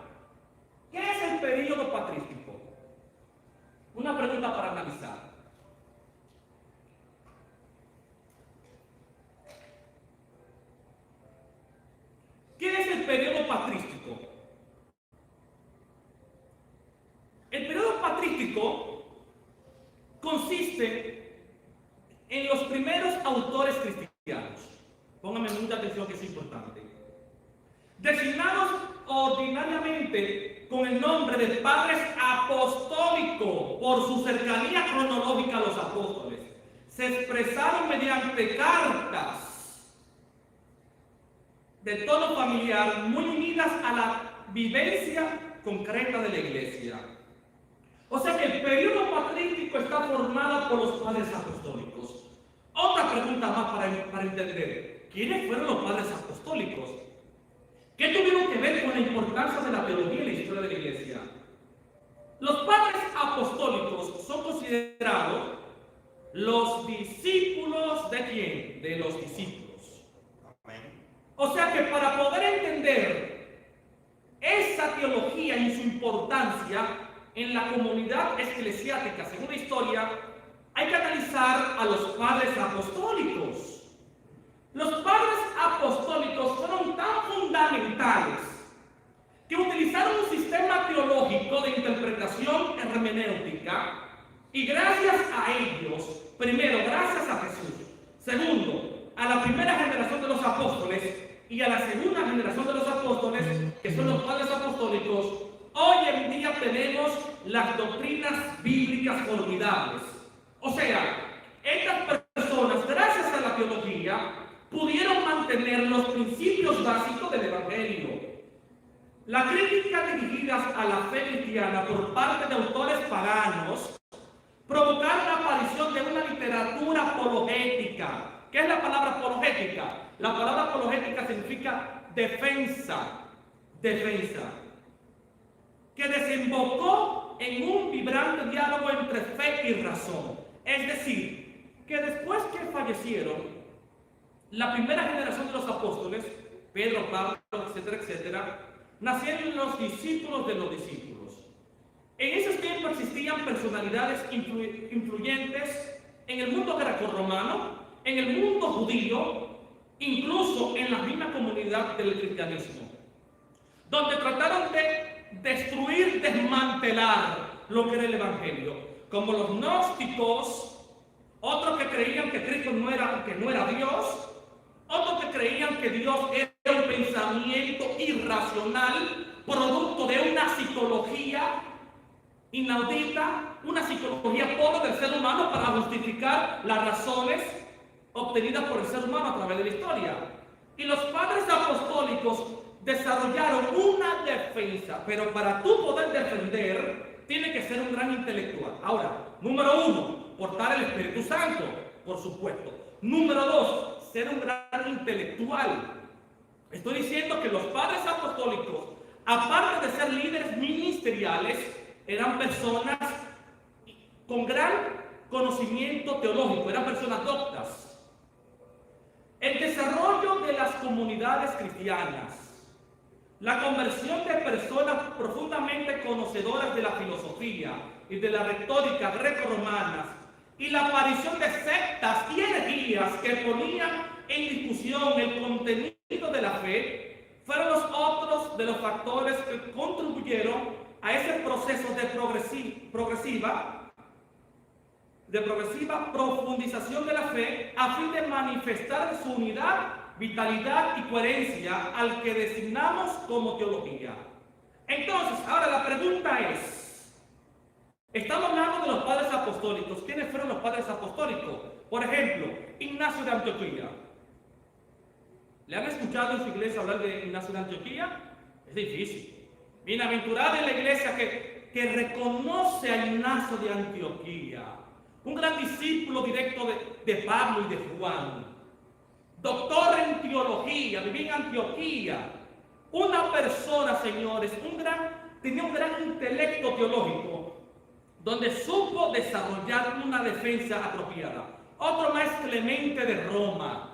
¿qué es el periodo patrístico? Una pregunta para analizar. ¿Qué es el periodo patrístico? El periodo patrístico consiste en los primeros autores cristianos. Pónganme mucha atención que es importante. Designados ordinariamente con el nombre de padres apostólicos por su cercanía cronológica a los apóstoles. Se expresaron mediante cartas de tono familiar muy unidas a la vivencia concreta de la iglesia. O sea que el periodo patrístico está formado por los padres apostólicos. Otra pregunta más para entender. ¿Quiénes fueron los padres apostólicos? ¿Qué tuvieron que ver con la importancia de la teología y la historia de la iglesia? Los padres apostólicos son considerados los discípulos ¿de quién? De los discípulos. O sea que para poder entender esa teología y su importancia en la comunidad eclesiástica, según la historia, hay que analizar a los padres apostólicos. Los padres apostólicos fueron tan fundamentales que utilizaron un sistema teológico de interpretación hermenéutica y gracias a ellos, primero, gracias a Jesús, segundo, a la primera generación de los apóstoles y a la segunda generación de los apóstoles, que son los padres apostólicos, hoy en día tenemos las doctrinas bíblicas formidables. O sea, estas personas, gracias a la teología, pudieron mantener los principios básicos del Evangelio. La crítica dirigida a la fe cristiana por parte de autores paganos provocaron la aparición de una literatura apologética. ¿Qué es la palabra apologética? La palabra apologética significa defensa, que desembocó en un vibrante diálogo entre fe y razón. Es decir, que después que fallecieron la primera generación de los apóstoles, Pedro, Pablo, etcétera, etcétera, nacieron los discípulos de los discípulos. En esos tiempos existían personalidades influyentes en el mundo grecorromano, en el mundo judío, incluso en la misma comunidad del cristianismo, donde trataron de destruir, desmantelar lo que era el Evangelio, como los gnósticos, otros que creían que Cristo no era Dios, otros que creían que Dios era un pensamiento irracional, producto de una psicología inaudita, una psicología pobre del ser humano para justificar las razones obtenidas por el ser humano a través de la historia. Y los padres apostólicos desarrollaron una defensa, pero para tú poder defender, tiene que ser un gran intelectual. Ahora, número uno, portar el Espíritu Santo, por supuesto. Número dos, ser un gran intelectual. Estoy diciendo que los padres apostólicos, aparte de ser líderes ministeriales, eran personas con gran conocimiento teológico, eran personas doctas. El desarrollo de las comunidades cristianas, la conversión de personas profundamente conocedoras de la filosofía y de la retórica greco-romanas y la aparición de sectas y herejías que ponían en discusión el contenido de la fe fueron los otros de los factores que contribuyeron a ese proceso de progresiva profundización de la fe a fin de manifestar su unidad, vitalidad y coherencia al que designamos como teología. Entonces, ahora la pregunta es, estamos hablando de los padres apostólicos. ¿Quiénes fueron los padres apostólicos? Por ejemplo, Ignacio de Antioquía. ¿Le han escuchado en su iglesia hablar de Ignacio de Antioquía? Es difícil. Bienaventurada es la iglesia que reconoce a Ignacio de Antioquía, un gran discípulo directo de Pablo y de Juan, doctor en teología, vivía en Antioquía, una persona, señores, tenía un gran intelecto teológico, donde supo desarrollar una defensa apropiada. Otro más, Clemente de Roma.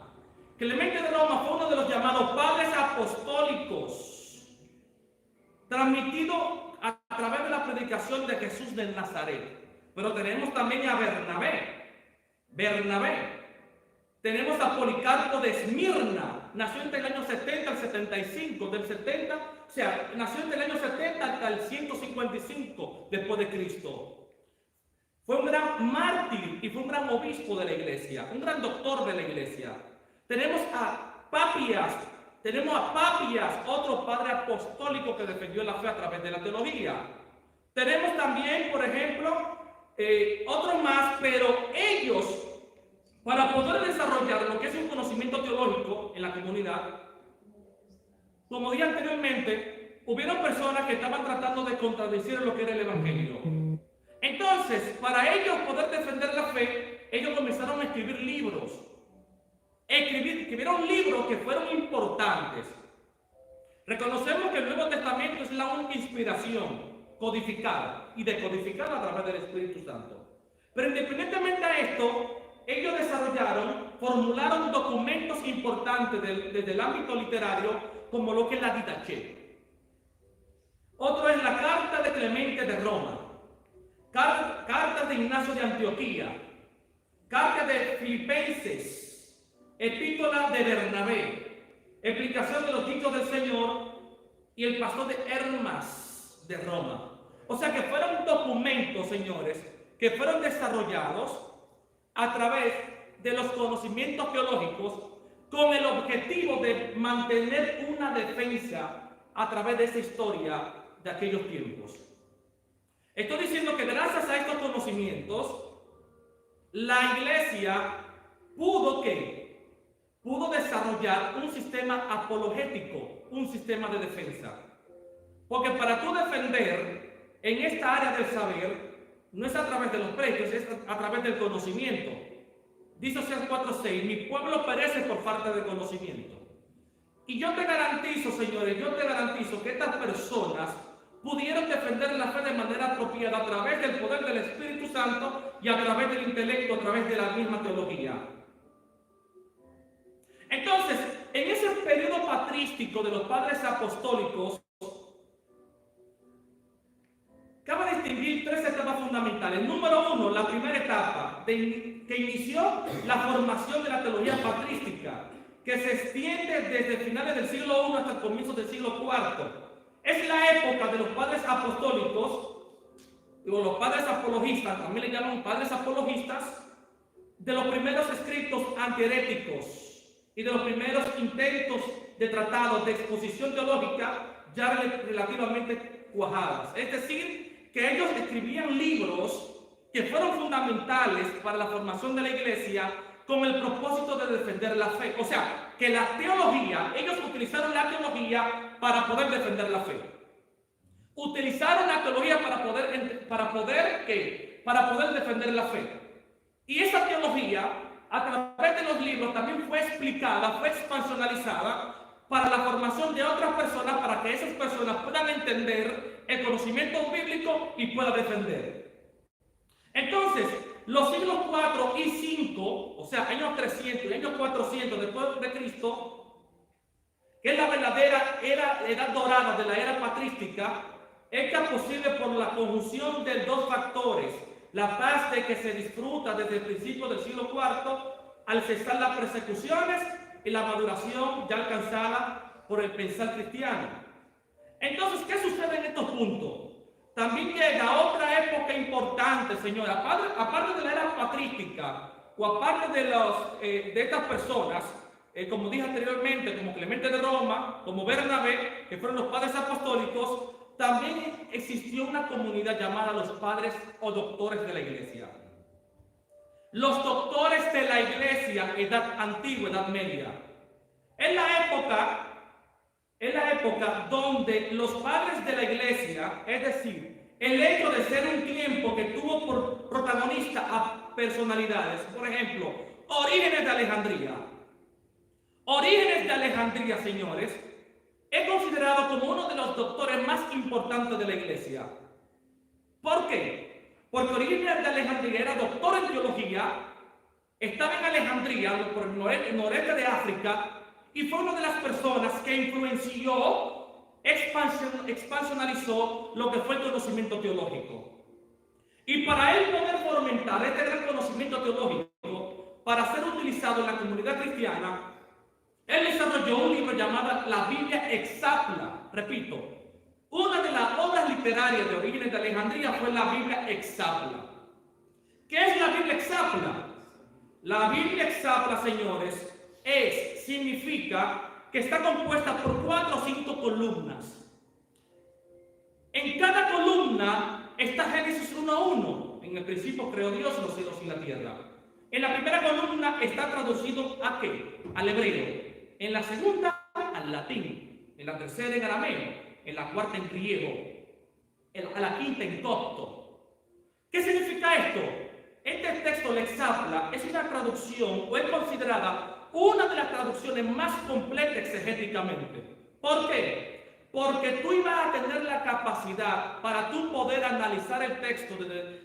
Clemente de Roma fue uno de los llamados padres apostólicos, transmitido a través de la predicación de Jesús de Nazaret. Pero tenemos también a Bernabé. Tenemos a Policarpo de Esmirna, nació entre el año 70 al 75, del 70, o sea, nació entre el año 70 hasta el 155 después de Cristo. Fue un gran mártir y fue un gran obispo de la iglesia, un gran doctor de la iglesia. Tenemos a Papias, otro padre apostólico que defendió la fe a través de la teología. Tenemos también, por ejemplo, otros más, pero ellos, para poder desarrollar lo que es un conocimiento teológico en la comunidad, como dije anteriormente, hubieron personas que estaban tratando de contradecir lo que era el evangelio. Entonces, para ellos poder defender la fe, ellos comenzaron a escribir libros. Escribieron libros que fueron importantes. Reconocemos que el Nuevo Testamento es la única inspiración codificada y decodificada a través del Espíritu Santo. Pero independientemente de esto, ellos formularon documentos importantes desde el ámbito literario, como lo que es la Didache. Otro es la Carta de Clemente de Roma, Cartas de Ignacio de Antioquía, Carta de Filipenses, Epístola de Bernabé, Explicación de los dichos del Señor y el Pastor de Hermas de Roma. O sea que fueron documentos, señores, que fueron desarrollados a través de los conocimientos teológicos con el objetivo de mantener una defensa a través de esa historia de aquellos tiempos. Estoy diciendo que gracias a estos conocimientos, la iglesia pudo desarrollar un sistema apologético, un sistema de defensa. Porque para tú defender en esta área del saber, no es a través de los precios, es a través del conocimiento. Dice Oseas 4:6, mi pueblo perece por falta de conocimiento. Y yo te garantizo, señores, que estas personas pudieron defender la fe de manera apropiada a través del poder del Espíritu Santo y a través del intelecto, a través de la misma teología. Entonces, en ese periodo patrístico de los padres apostólicos, cabe distinguir tres etapas fundamentales. Número uno, la primera etapa que inició la formación de la teología patrística, que se extiende desde finales del siglo I hasta el comienzo del siglo IV. Es la época de los padres apostólicos, o los padres apologistas, también le llaman padres apologistas, de los primeros escritos antiheréticos y de los primeros intentos de tratados de exposición teológica ya relativamente cuajadas. Es decir, que ellos escribían libros que fueron fundamentales para la formación de la iglesia con el propósito de defender la fe. O sea, que la teología, ellos utilizaron la teología para poder defender la fe. Utilizaron la teología para poder defender la fe. Y esa teología, a través de los libros, también fue explicada, fue expansionalizada para la formación de otras personas, para que esas personas puedan entender el conocimiento bíblico y puedan defender. Entonces, los siglos 4 y 5, o sea, años 300 y años 400 después de Cristo, que es la verdadera edad dorada de la era patrística, es posible por la conjunción de dos factores: la paz de que se disfruta desde el principio del siglo IV, al cesar las persecuciones, y la maduración ya alcanzada por el pensar cristiano. Entonces, ¿qué sucede en estos puntos? También llega otra época importante, señora, aparte de la era patrística, o aparte de estas personas, como dije anteriormente, como Clemente de Roma, como Bernabé, que fueron los padres apostólicos. También existió una comunidad llamada los padres o doctores de la iglesia. Los doctores de la iglesia, edad antigua, edad media. Es la época donde los padres de la iglesia, es decir, el hecho de ser un tiempo que tuvo por protagonista a personalidades, por ejemplo, Orígenes de Alejandría. Orígenes de Alejandría, señores, es considerado como uno de los doctores más importantes de la iglesia. ¿Por qué? Porque Orígenes de Alejandría era doctor en teología, estaba en Alejandría, por el noreste de África, y fue una de las personas que influenció, expansionalizó lo que fue el conocimiento teológico. Y para él poder fomentar este gran conocimiento teológico, para ser utilizado en la comunidad cristiana, él desarrolló un libro llamado la Biblia Hexapla. Repito, una de las obras literarias de Orígenes de Alejandría fue la Biblia Hexapla. ¿Qué es la Biblia Hexapla? La Biblia Hexapla, señores, significa que está compuesta por 4 o 5 columnas. En cada columna está Génesis 1:1. En el principio creó Dios los cielos y la tierra. En la primera columna está traducido ¿a qué? Al hebreo. En la segunda, al latín. En la tercera, en arameo. En la cuarta, en griego. A la quinta, en copto. ¿Qué significa esto? Este texto, el Hexapla, es una traducción, o es considerada una de las traducciones más completas exegéticamente. ¿Por qué? Porque tú ibas a tener la capacidad para tú poder analizar el texto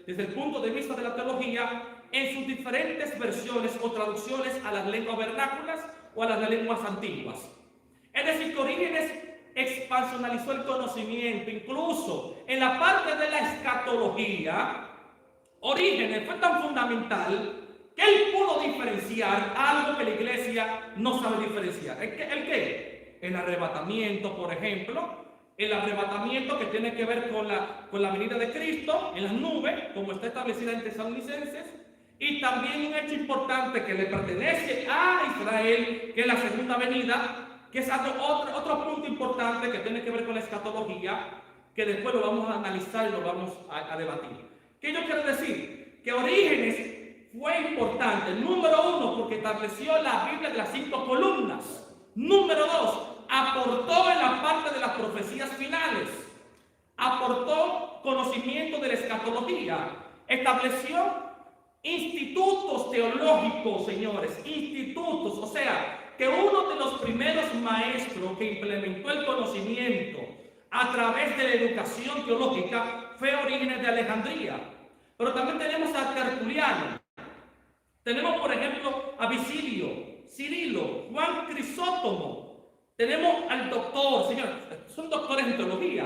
desde el punto de vista de la teología en sus diferentes versiones o traducciones a las lenguas vernáculas o a las lenguas antiguas. Es decir, que Orígenes expansionalizó el conocimiento, incluso en la parte de la escatología. Orígenes fue tan fundamental que él pudo diferenciar algo que la iglesia no sabe diferenciar. ¿El qué? El arrebatamiento, por ejemplo. El arrebatamiento que tiene que ver con la venida de Cristo en las nubes, como está establecida en Tesalonicenses. Y también un hecho importante que le pertenece a Israel, que es la segunda venida, que es otro punto importante que tiene que ver con la escatología, que después lo vamos a analizar y lo vamos a debatir. ¿Qué yo quiero decir? Que Orígenes fue importante, número 1, porque estableció la Biblia de las 5 columnas. Número 2, aportó en la parte de las profecías finales. Aportó conocimiento de la escatología. Estableció institutos teológicos, señores, institutos. O sea, que uno de los primeros maestros que implementó el conocimiento a través de la educación teológica fue Orígenes de Alejandría. Pero también tenemos a Tertuliano. Tenemos, por ejemplo, a Vicilio, Cirilo, Juan Crisóstomo. Tenemos al doctor, señores, son doctores en teología.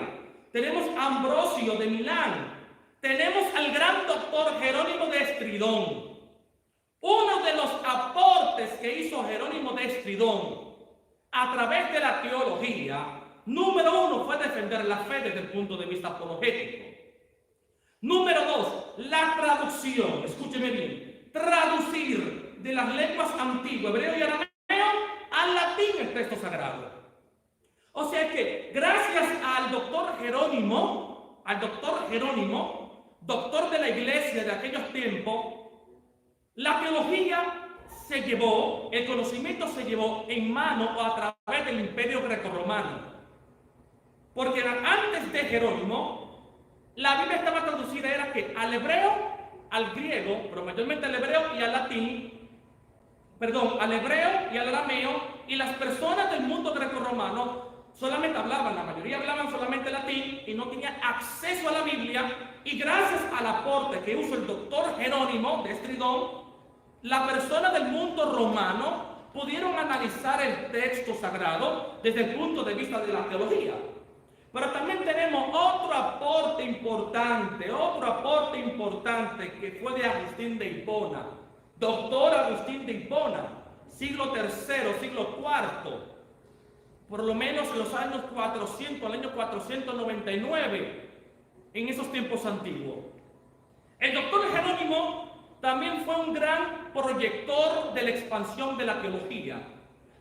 Tenemos a Ambrosio de Milán. Tenemos al gran doctor Jerónimo de Estridón. Uno de los aportes que hizo Jerónimo de Estridón a través de la teología, número 1, fue defender la fe desde el punto de vista apologético. Número 2, la traducción. Escúcheme bien. Traducir de las lenguas antiguas, hebreo y arameo, al latín el texto sagrado. O sea que, gracias al doctor Jerónimo, al doctor Jerónimo, doctor de la iglesia de aquellos tiempos, la teología se llevó, el conocimiento se llevó en mano o a través del imperio grecorromano. Porque antes de Jerónimo, la Biblia estaba traducida era que al hebreo, al griego, pero mayormente al hebreo y al latín, al hebreo y al arameo, y las personas del mundo grecorromano solamente hablaban, la mayoría hablaban solamente latín y no tenían acceso a la Biblia, y gracias al aporte que hizo el doctor Jerónimo de Estridón, la persona del mundo romano pudieron analizar el texto sagrado desde el punto de vista de la teología. Pero también tenemos otro aporte importante que fue de Agustín de Hipona, doctor Agustín de Hipona, siglo III, siglo IV, por lo menos en los años 400, al año 499, en esos tiempos antiguos. El doctor Jerónimo también fue un gran proyector de la expansión de la teología,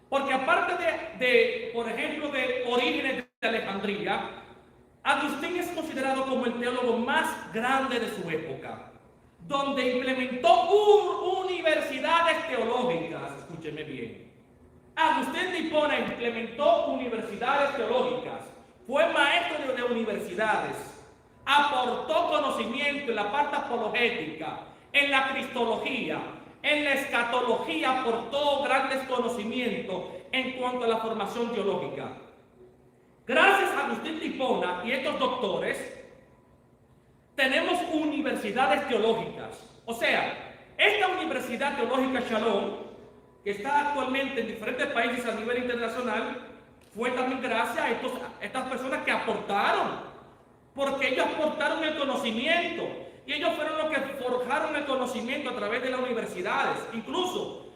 porque aparte por ejemplo, de Orígenes de Alejandría, Agustín es considerado como el teólogo más grande de su época, donde implementó universidades teológicas. Escúcheme bien. Agustín de Hipona implementó universidades teológicas, fue maestro de universidades, aportó conocimiento en la parte apologética, en la cristología, en la escatología, aportó grandes conocimientos en cuanto a la formación teológica. Gracias a Agustín de Hipona y estos doctores, tenemos universidades teológicas. O sea, esta Universidad Teológica Shalom, que está actualmente en diferentes países a nivel internacional, fue también gracias a estas personas que aportaron, porque ellos aportaron el conocimiento, y ellos fueron los que forjaron el conocimiento a través de las universidades. Incluso,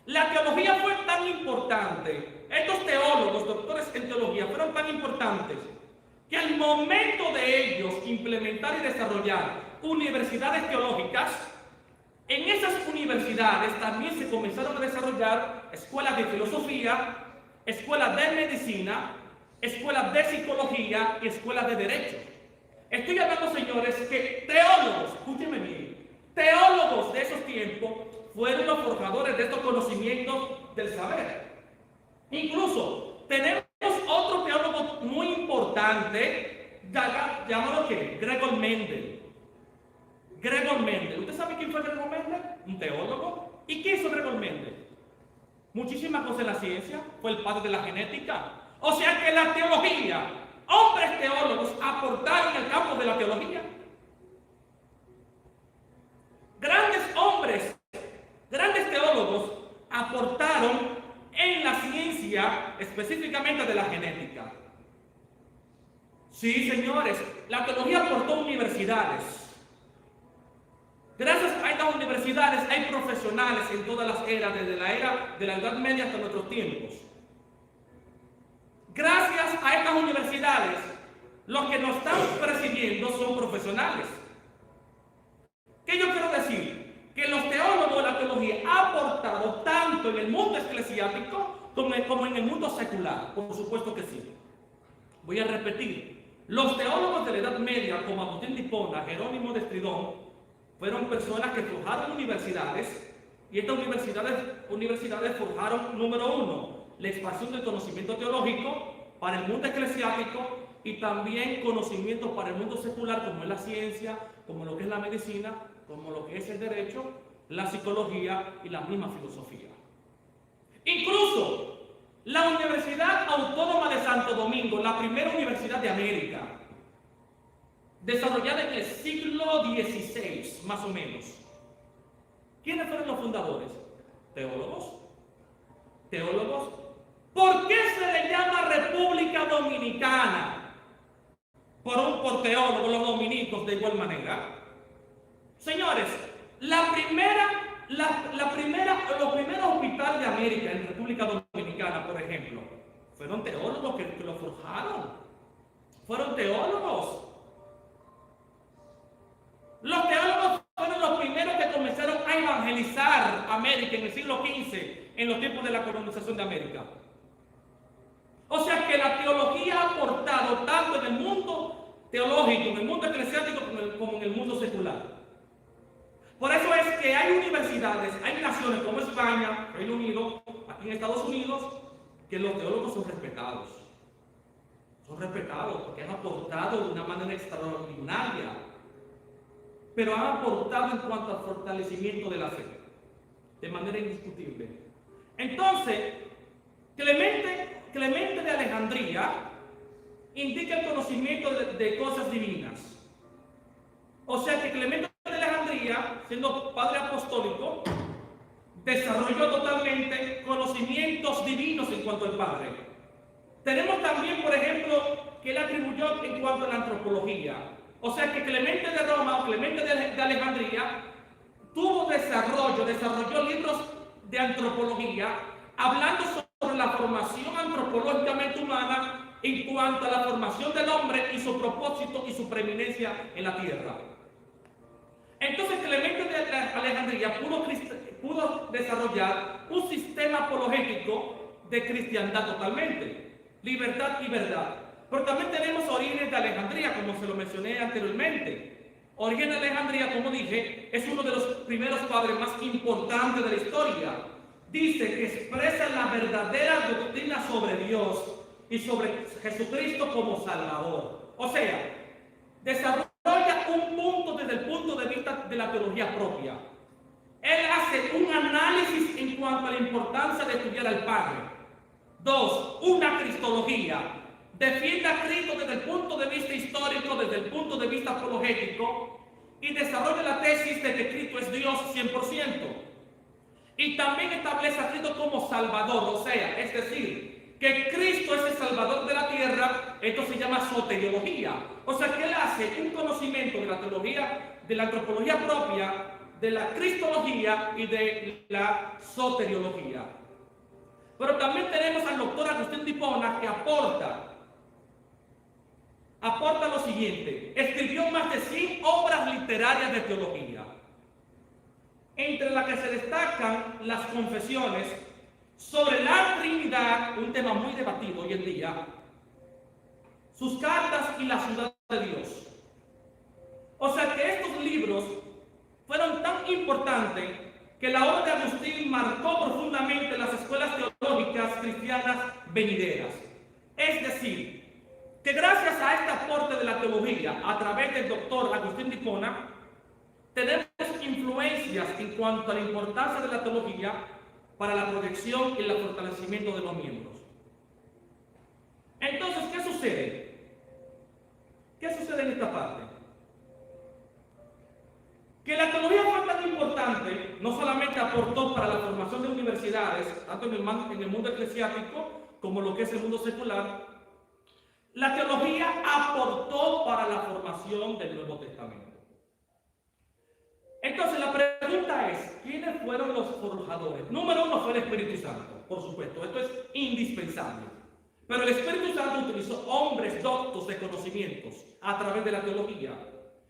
la teología fue tan importante, estos teólogos, doctores en teología, fueron tan importantes, que al momento de ellos implementar y desarrollar universidades teológicas, en esas universidades también se comenzaron a desarrollar escuelas de filosofía, escuelas de medicina, escuelas de psicología y escuelas de derecho. Estoy hablando, señores, que teólogos, escúchenme bien, teólogos de esos tiempos fueron los forjadores de estos conocimientos del saber. Incluso tenemos otro teólogo muy importante, llamado ¿qué? Gregor Mendel. Gregor Mendel. ¿Usted sabe quién fue Gregor Mendel? Un teólogo. ¿Y qué hizo Gregor Mendel? Muchísimas cosas en la ciencia. Fue el padre de la genética. O sea que la teología, hombres teólogos aportaron en el campo de la teología. Grandes hombres, grandes teólogos aportaron en la ciencia, específicamente de la genética. Sí, señores, la teología aportó universidades. Gracias a estas universidades hay profesionales en todas las eras, desde la era de la Edad Media hasta nuestros tiempos. Gracias a estas universidades, los que nos están presidiendo son profesionales. ¿Qué yo quiero decir? Que los teólogos de la teología han aportado tanto en el mundo eclesiástico como en el mundo secular. Por supuesto que sí. Voy a repetir. Los teólogos de la Edad Media, como Agustín de Hipona, Jerónimo de Estridón, fueron personas que forjaron universidades, y estas universidades forjaron, número uno, la expansión del conocimiento teológico para el mundo eclesiástico, y también conocimiento para el mundo secular, como es la ciencia, como lo que es la medicina, como lo que es el derecho, la psicología y la misma filosofía. Incluso la Universidad Autónoma de Santo Domingo, la primera universidad de América, desarrollada en el siglo XVI, más o menos. ¿Quiénes fueron los fundadores? Teólogos. Teólogos. ¿Por qué se le llama República Dominicana? Por teólogos, los dominicos de igual manera. Señores, los primeros hospitales de América en República Dominicana, por ejemplo, fueron teólogos que lo forjaron. Fueron teólogos. Los teólogos fueron los primeros que comenzaron a evangelizar América en el siglo XV, en los tiempos de la colonización de América. O sea que la teología ha aportado tanto en el mundo teológico en el mundo eclesiástico como en el mundo secular. Por eso es que hay universidades, hay naciones como España, Reino Unido, aquí en Estados Unidos, que los teólogos son respetados. Son respetados porque han aportado de una manera extraordinaria, pero han aportado en cuanto al fortalecimiento de la fe, de manera indiscutible. Entonces, Clemente de Alejandría indica el conocimiento de cosas divinas. O sea que Clemente de Alejandría, siendo padre apostólico, desarrolló totalmente conocimientos divinos en cuanto al Padre. Tenemos también, por ejemplo, que él atribuyó en cuanto a la antropología. O sea que Clemente de Roma o Clemente de Alejandría desarrolló libros de antropología, hablando sobre la formación antropológicamente humana en cuanto a la formación del hombre y su propósito y su preeminencia en la tierra. Entonces Clemente de Alejandría pudo desarrollar un sistema apologético de cristiandad totalmente, libertad y verdad. Pero también tenemos Orígenes de Alejandría, como se lo mencioné anteriormente. Orígenes de Alejandría, como dije, es uno de los primeros padres más importantes de la historia. Dice que expresa la verdadera doctrina sobre Dios y sobre Jesucristo como Salvador. O sea, desarrolla un punto desde el punto de vista de la teología propia. Él hace un análisis en cuanto a la importancia de estudiar al Padre. 2. Una cristología. Defiende a Cristo desde el punto de vista histórico, desde el punto de vista apologético, y desarrolla la tesis de que Cristo es Dios 100%. Y también establece a Cristo como Salvador, o sea, es decir, que Cristo es el Salvador de la tierra. Esto se llama soteriología. O sea, que él hace un conocimiento de la teología, de la antropología propia, de la cristología y de la soteriología. Pero también tenemos al doctor Agustín de Hipona, que aporta lo siguiente. Escribió más de 100 obras literarias de teología, entre las que se destacan las confesiones sobre la Trinidad, un tema muy debatido hoy en día, sus cartas y la ciudad de Dios. O sea que estos libros fueron tan importantes que la obra de Agustín marcó profundamente las escuelas teológicas cristianas venideras. Es decir, que gracias a este aporte de la teología a través del doctor Agustín de Hipona, tenemos influencias en cuanto a la importancia de la teología para la protección y el fortalecimiento de los miembros. Entonces, ¿qué sucede? ¿Qué sucede en esta parte? Que la teología fue tan importante, no solamente aportó para la formación de universidades, tanto en el mundo eclesiástico como lo que es el mundo secular. La teología aportó para la formación del Nuevo Testamento. Entonces la pregunta es, ¿quiénes fueron los forjadores? Número uno fue el Espíritu Santo, por supuesto, esto es indispensable. Pero el Espíritu Santo utilizó hombres doctos de conocimientos a través de la teología.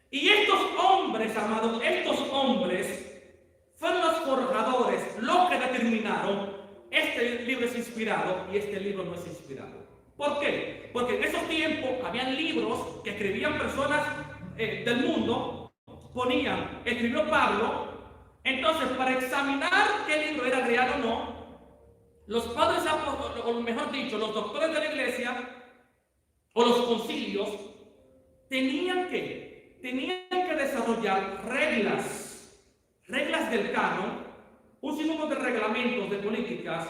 Y estos hombres, amados, estos hombres fueron los forjadores, los que determinaron: este libro es inspirado y este libro no es inspirado. ¿Por qué? Porque en esos tiempos habían libros que escribían personas del mundo, escribió Pablo. Entonces, para examinar qué libro era real o no, los padres, o mejor dicho, los doctores de la iglesia o los concilios tenían que desarrollar reglas del canon, un sinnúmero de reglamentos, de políticas,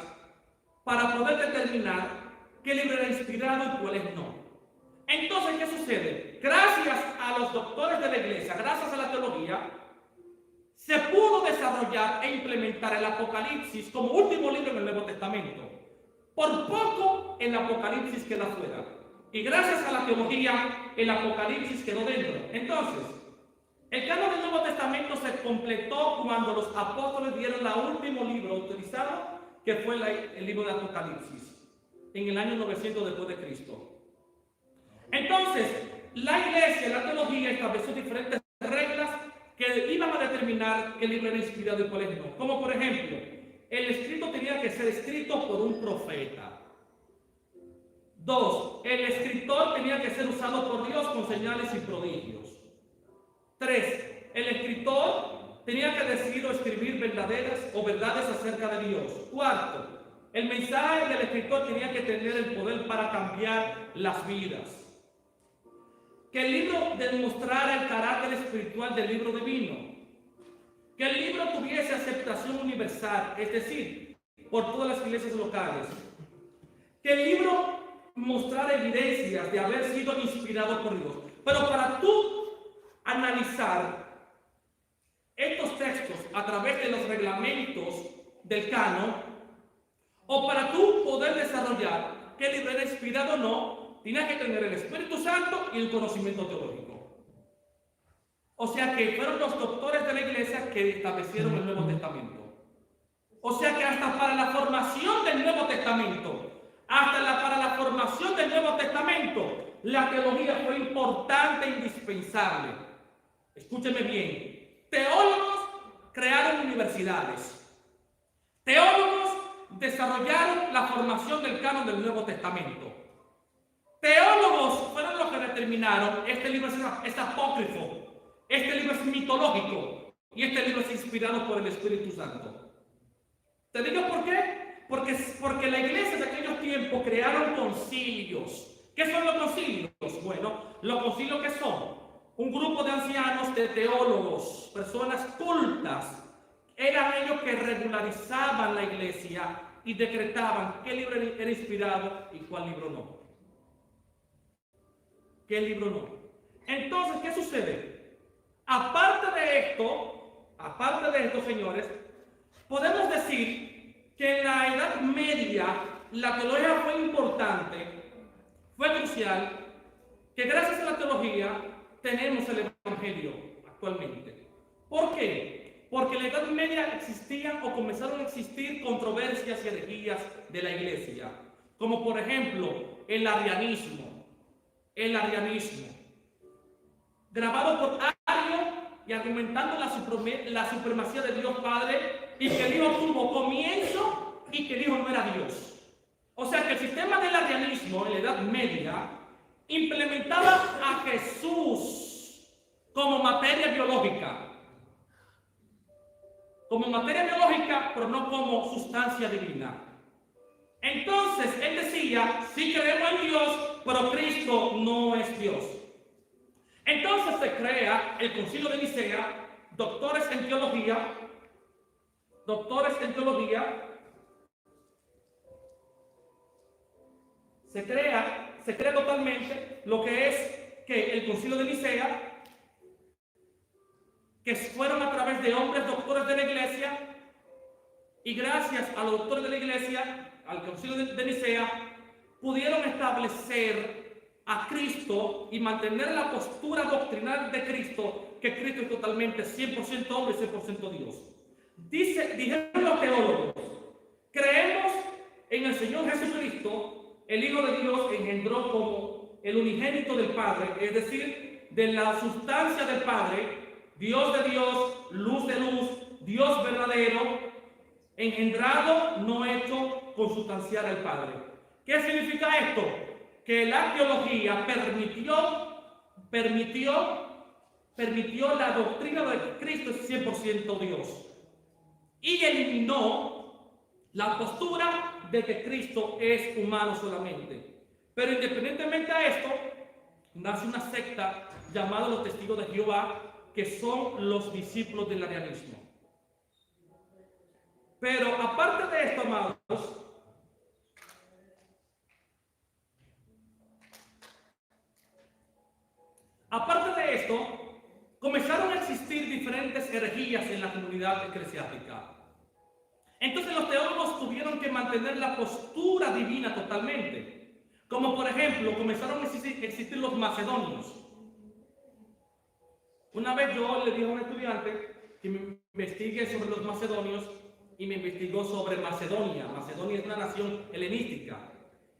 para poder determinar qué libro era inspirado y cuáles no. Entonces, ¿qué sucede? Gracias a los doctores de la iglesia, gracias a la teología, se pudo desarrollar e implementar el Apocalipsis como último libro en el Nuevo Testamento. Por poco el Apocalipsis queda fuera, y gracias a la teología el Apocalipsis quedó dentro. Entonces, el canon del Nuevo Testamento se completó cuando los apóstoles dieron el último libro autorizado, que fue el libro de Apocalipsis, en el año 900 después de Cristo. Entonces, la iglesia, la teología estableció diferentes reglas que iban a determinar qué libro era inspirado y cuáles no. Como por ejemplo, el escrito tenía que ser escrito por un profeta. 2, el escritor tenía que ser usado por Dios con señales y prodigios. 3. El escritor tenía que decir o escribir verdades acerca de Dios. 4. El mensaje del escritor tenía que tener el poder para cambiar las vidas. Que el libro demostrara el carácter espiritual del libro divino. Que el libro tuviese aceptación universal, es decir, por todas las iglesias locales. Que el libro mostrara evidencias de haber sido inspirado por Dios. Pero para tú analizar estos textos a través de los reglamentos del canon, o para tú poder desarrollar que el libro era inspirado o no, tienes que tener el Espíritu Santo y el conocimiento teológico. O sea que fueron los doctores de la iglesia que establecieron el Nuevo Testamento. O sea que hasta para la formación del Nuevo Testamento, para la formación del Nuevo Testamento, la teología fue importante e indispensable. Escúcheme bien. Teólogos crearon universidades. Teólogos desarrollaron la formación del canon del Nuevo Testamento. Teólogos fueron los que determinaron este libro es apócrifo, este libro es mitológico y este libro es inspirado por el Espíritu Santo. ¿Te digo por qué? Porque la iglesia de aquellos tiempos crearon concilios. ¿Qué son los concilios? Bueno, los concilios ¿qué son? Un grupo de ancianos, de teólogos, personas cultas, eran ellos que regularizaban la iglesia y decretaban qué libro era inspirado y cuál libro no. ¿Qué libro no? Entonces, ¿qué sucede? Aparte de esto, señores, podemos decir que en la Edad Media la teología fue importante, fue crucial, que gracias a la teología tenemos el Evangelio actualmente. ¿Por qué? Porque en la Edad Media existían o comenzaron a existir controversias y herejías de la iglesia, como por ejemplo el arrianismo, grabado por Ario y argumentando la supremacía de Dios Padre y que el Hijo tuvo comienzo y que el Hijo no era Dios. O sea que el sistema del arrianismo en la Edad Media implementaba a Jesús como materia biológica, pero no como sustancia divina. Entonces, él decía, sí creemos en Dios, pero Cristo no es Dios. Entonces se crea el Concilio de Nicea, doctores en teología, se crea totalmente lo que es que el Concilio de Nicea, que fueron a través de hombres doctores de la iglesia, y gracias a los doctores de la iglesia, al Concilio de Nicea, pudieron establecer a Cristo y mantener la postura doctrinal de Cristo, que Cristo es totalmente 100% hombre y 100% Dios. Dijeron los teólogos, creemos en el Señor Jesucristo, el Hijo de Dios, engendró como el unigénito del Padre, es decir, de la sustancia del Padre, Dios de Dios, luz de luz, Dios verdadero, engendrado, no hecho consustancial al Padre. ¿Qué significa esto? Que la teología permitió la doctrina de que Cristo es 100% Dios y eliminó la postura de que Cristo es humano solamente. Pero independientemente a esto, nace una secta llamada los Testigos de Jehová, que son los discípulos del arrianismo. Pero aparte de esto, amados, comenzaron a existir diferentes herejías en la comunidad eclesiástica. Entonces los teólogos tuvieron que mantener la postura divina totalmente. Como por ejemplo, comenzaron a existir los macedonios. Una vez yo le dije a un estudiante que me investigue sobre los macedonios y me investigó sobre Macedonia. Macedonia es una nación helenística.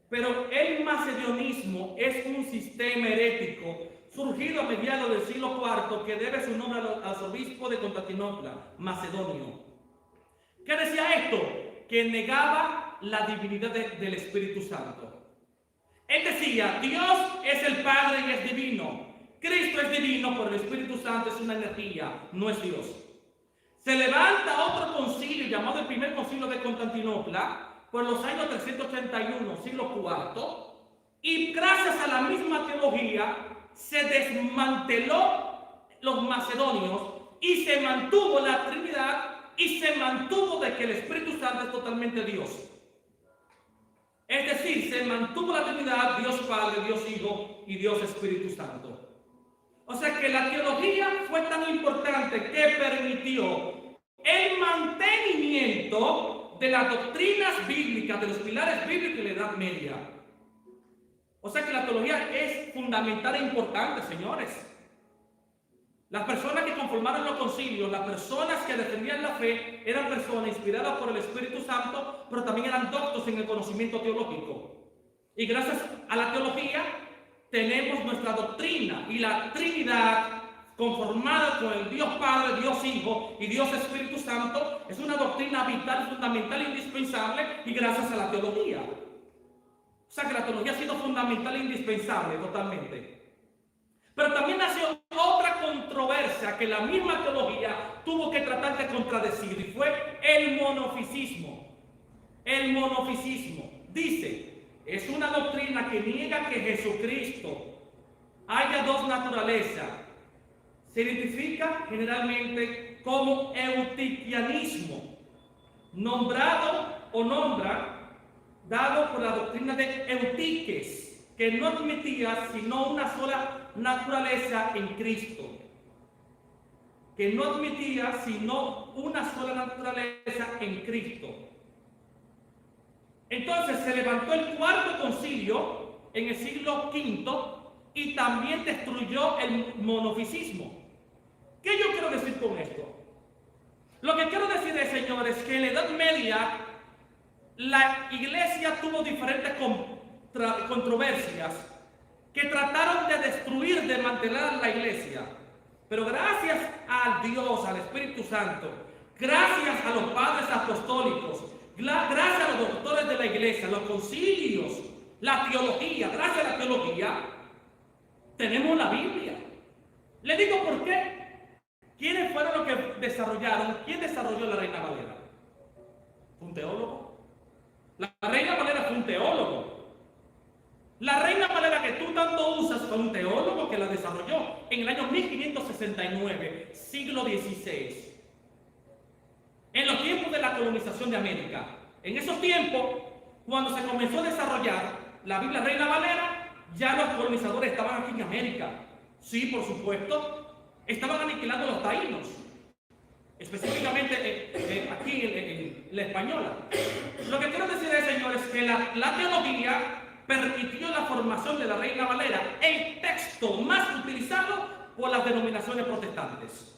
Pero el macedonismo es un sistema herético surgido a mediados del siglo IV que debe su nombre al arzobispo de Constantinopla, Macedonio. ¿Qué decía esto? Que negaba la divinidad del Espíritu Santo. Él decía, Dios es el Padre y es divino. Cristo es divino, pero el Espíritu Santo es una energía, no es Dios. Se levanta otro concilio llamado el primer concilio de Constantinopla por los años 381, siglo IV, y gracias a la misma teología se desmanteló los macedonios y se mantuvo la Trinidad y se mantuvo de que el Espíritu Santo es totalmente Dios. Es decir, se mantuvo la Trinidad, Dios Padre, Dios Hijo y Dios Espíritu Santo. O sea que la teología fue tan importante que permitió el mantenimiento de las doctrinas bíblicas, de los pilares bíblicos de la Edad Media. O sea que la teología es fundamental e importante, señores. Las personas que conformaron los concilios, las personas que defendían la fe, eran personas inspiradas por el Espíritu Santo, pero también eran doctos en el conocimiento teológico. Y gracias a la teología tenemos nuestra doctrina y la Trinidad conformada con el Dios Padre, Dios Hijo y Dios Espíritu Santo. Es una doctrina vital, fundamental, indispensable y gracias a la teología. O sea que la teología ha sido fundamental e indispensable totalmente. Pero también nació otra controversia que la misma teología tuvo que tratar de contradecir y fue el monofisismo. El monofisismo dice, es una doctrina que niega que Jesucristo haya dos naturalezas. Se identifica generalmente como eutiquianismo, nombrado o nombra, dado por la doctrina de Eutiques, que no admitía sino una sola naturaleza en Cristo. Que no admitía sino una sola naturaleza en Cristo. Entonces se levantó el cuarto concilio en el siglo V y también destruyó el monofisismo. ¿Qué yo quiero decir con esto? Lo que quiero decir es, señores, que en la Edad Media la iglesia tuvo diferentes controversias que trataron de destruir, de mantener la iglesia. Pero gracias a Dios, al Espíritu Santo, gracias a los padres apostólicos, gracias a los doctores de la iglesia, los concilios, la teología, gracias a la teología, tenemos la Biblia. Le digo por qué. ¿Quiénes fueron los que desarrollaron? ¿Quién desarrolló la Reina Valera? ¿Fue un teólogo? La Reina Valera fue un teólogo. La Reina Valera que tú tanto usas fue un teólogo que la desarrolló en el año 1569, siglo XVI. En los tiempos de la colonización de América. En esos tiempos, cuando se comenzó a desarrollar la Biblia Reina Valera, ya los colonizadores estaban aquí en América. Sí, por supuesto. Estaban aniquilando a los taínos, específicamente aquí en la española. Lo que quiero decir es, señores, que la teología permitió la formación de la Reina Valera, el texto más utilizado por las denominaciones protestantes.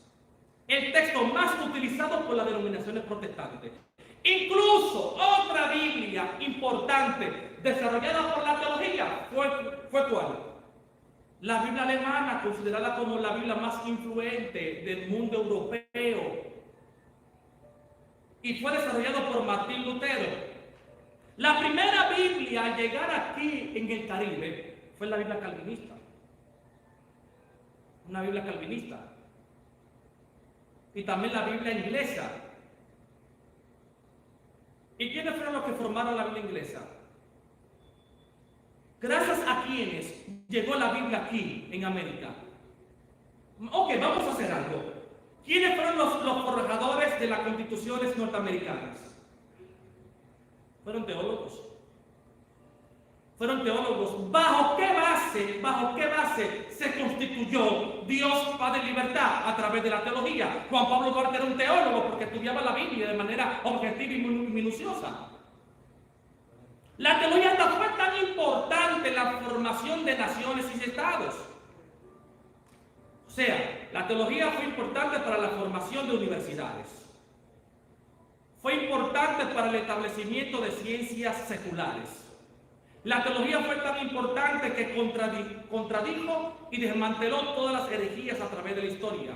El texto más utilizado por las denominaciones protestantes. Incluso otra Biblia importante desarrollada por la teología fue ¿cuál? La Biblia alemana, considerada como la Biblia más influente del mundo europeo, y fue desarrollado por Martín Lutero. La primera Biblia a llegar aquí en el Caribe fue la Biblia calvinista. Una Biblia calvinista. Y también la Biblia inglesa. ¿Y quiénes fueron los que formaron la Biblia inglesa? Gracias a quienes llegó la Biblia aquí en América. Ok, vamos a hacer algo. ¿Quiénes fueron los forjadores de las constituciones norteamericanas? Fueron teólogos. Fueron teólogos. ¿Bajo qué base se constituyó Dios Padre Libertad? A través de la teología. Juan Pablo Duarte era un teólogo porque estudiaba la Biblia de manera objetiva y minuciosa. La teología fue tan importante en la formación de naciones y estados. O sea, la teología fue importante para la formación de universidades. Fue importante para el establecimiento de ciencias seculares. La teología fue tan importante que contradijo y desmanteló todas las herejías a través de la historia.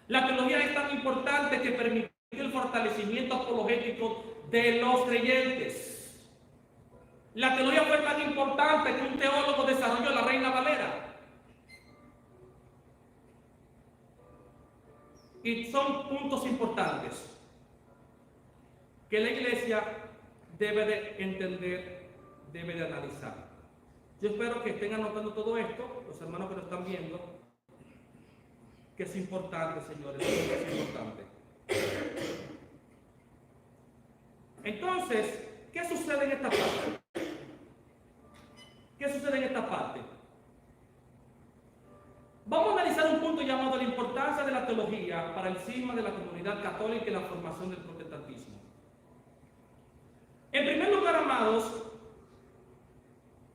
La teología es tan importante que permitió el fortalecimiento apologético de los creyentes. La teología fue tan importante que un teólogo desarrolló la Reina Valera. Y son puntos importantes que la iglesia debe de entender, debe de analizar. Yo espero que estén anotando todo esto, los hermanos que lo están viendo, que es importante, señores, es importante. Entonces, ¿qué sucede en esta parte? ¿Qué sucede en esta parte? Vamos a analizar un punto llamado la importancia de la teología para el cisma de la comunidad católica y la formación del protestantismo. En primer lugar, amados,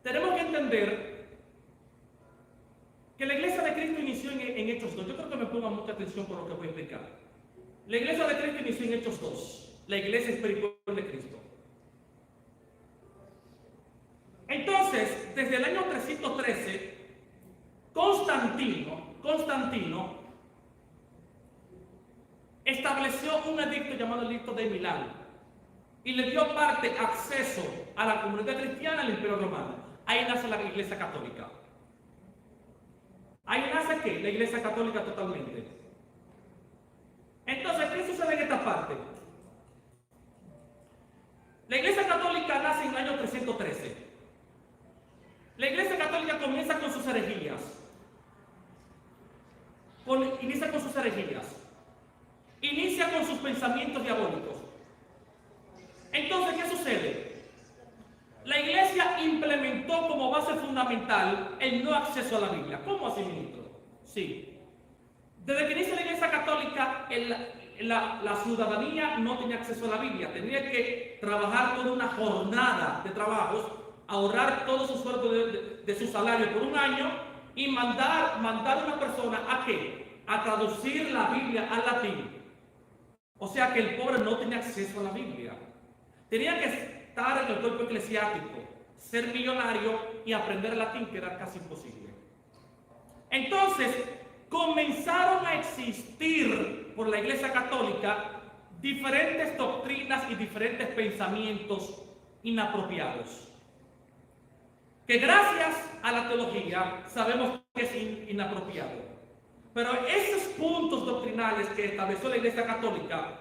tenemos que entender que la Iglesia de Cristo inició en Hechos 2. Yo creo que me pongan mucha atención por lo que voy a explicar. La Iglesia de Cristo inició en Hechos 2, la Iglesia espiritual de Cristo. Entonces, desde el año 313, Constantino estableció un edicto llamado el Edicto de Milán y le dio acceso a la comunidad cristiana al Imperio Romano. Ahí nace la Iglesia Católica. Ahí nace ¿qué? La Iglesia Católica totalmente. Entonces, ¿qué sucede en esta parte? La Iglesia Católica nace en el año 313. La Iglesia Católica comienza con sus herejías. Inicia con sus herejías. Inicia con sus pensamientos diabólicos. Entonces, ¿qué sucede? La Iglesia implementó como base fundamental el no acceso a la Biblia. ¿Cómo así, ministro? Sí. Desde que inicia la Iglesia Católica, la ciudadanía no tenía acceso a la Biblia. Tenía que trabajar toda una jornada de trabajos, ahorrar todo su sueldo de su salario por un año y mandar a una persona ¿a qué? A traducir la Biblia al latín. O sea que el pobre no tenía acceso a la Biblia. Tenía que estar en el cuerpo eclesiástico, ser millonario y aprender latín, que era casi imposible. Entonces, comenzaron a existir por la Iglesia Católica diferentes doctrinas y diferentes pensamientos inapropiados, que gracias a la teología sabemos que es inapropiado. Pero esos puntos doctrinales que estableció la Iglesia Católica,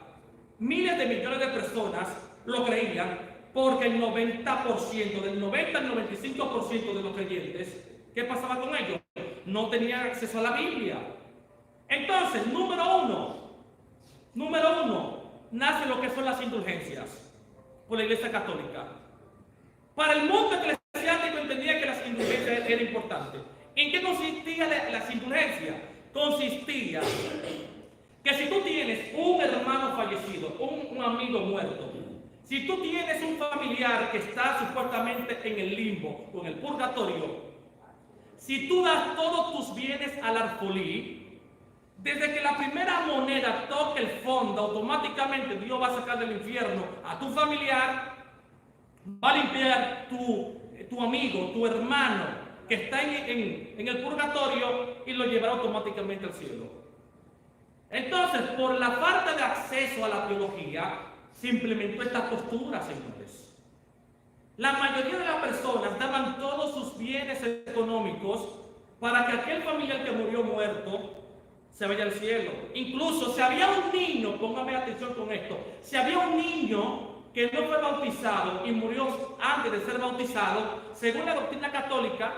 miles de millones de personas lo creían, porque el 90%, del 90 al 95% de los creyentes, ¿qué pasaba con ellos? No tenían acceso a la Biblia. Entonces, número uno, nace lo que son las indulgencias por la Iglesia Católica. Para el mundo eclesiástico entendía que las indulgencias eran importantes. ¿En qué consistía las indulgencias? Consistía que si tú tienes un hermano fallecido, un amigo muerto, si tú tienes un familiar que está supuestamente en el limbo o en el purgatorio, si tú das todos tus bienes al alfolí, desde que la primera moneda toque el fondo, automáticamente Dios va a sacar del infierno a tu familiar, va a limpiar tu amigo, tu hermano que está en el purgatorio y lo llevará automáticamente al cielo. Entonces, por la falta de acceso a la teología, se implementó esta postura, señores. La mayoría de las personas daban todos sus bienes económicos para que aquel familiar que murió muerto se vaya al cielo. Incluso si había un niño, póngame atención con esto, si había un niño que no fue bautizado y murió antes de ser bautizado, según la doctrina católica,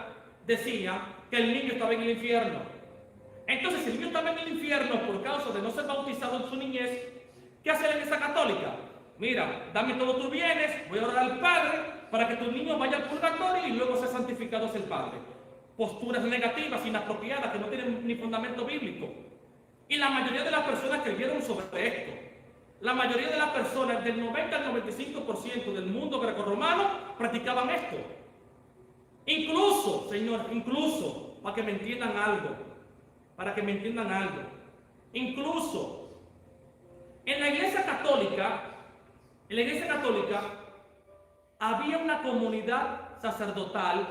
decía que el niño estaba en el infierno. Entonces, si el niño estaba en el infierno por causa de no ser bautizado en su niñez, ¿qué hace la Iglesia Católica? Mira, dame todos tus bienes, voy a orar al Padre para que tu niño vaya al purgatorio y luego sea santificado hacia el Padre. Posturas negativas, inapropiadas, que no tienen ni fundamento bíblico. Y la mayoría de las personas creyeron sobre esto. La mayoría de las personas, del 90 al 95% del mundo grecorromano, practicaban esto. Incluso, Señor, para que me entiendan algo, incluso en la Iglesia Católica, había una comunidad sacerdotal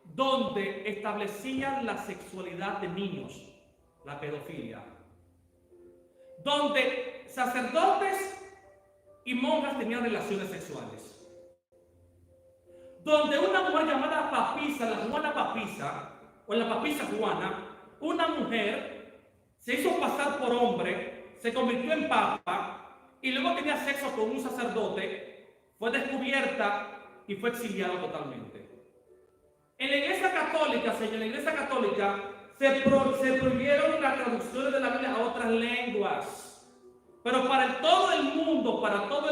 donde establecían la sexualidad de niños, la pedofilia, donde sacerdotes y monjas tenían relaciones sexuales, donde una mujer llamada Papisa, la Juana Papisa, o la Papisa Juana, una mujer se hizo pasar por hombre, se convirtió en papa y luego tenía sexo con un sacerdote, fue descubierta y fue exiliada totalmente. En la Iglesia Católica, señor, en la Iglesia Católica se prohibieron las traducciones de la Biblia a otras lenguas. Pero para todo el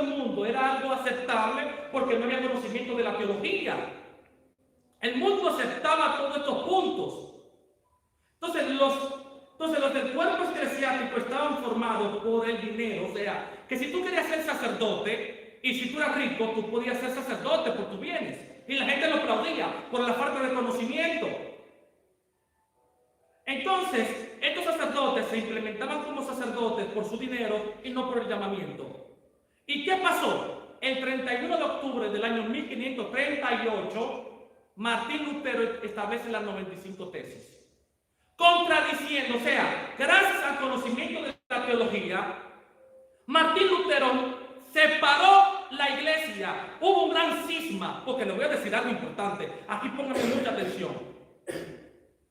mundo era algo aceptable porque no había conocimiento de la teología. El mundo aceptaba todos estos puntos. Entonces los del cuerpo eclesiástico estaban formados por el dinero. O sea, que si tú querías ser sacerdote y si tú eras rico, tú podías ser sacerdote por tus bienes. Y la gente lo aplaudía por la falta de conocimiento. Entonces, estos sacerdotes se implementaban como sacerdotes por su dinero y no por el llamamiento. ¿Y qué pasó? El 31 de octubre del año 1538, Martín Lutero establece las 95 tesis. Contradiciendo, o sea, gracias al conocimiento de la teología, Martín Lutero separó la iglesia. Hubo un gran cisma, porque le voy a decir algo importante. Aquí pónganme mucha atención.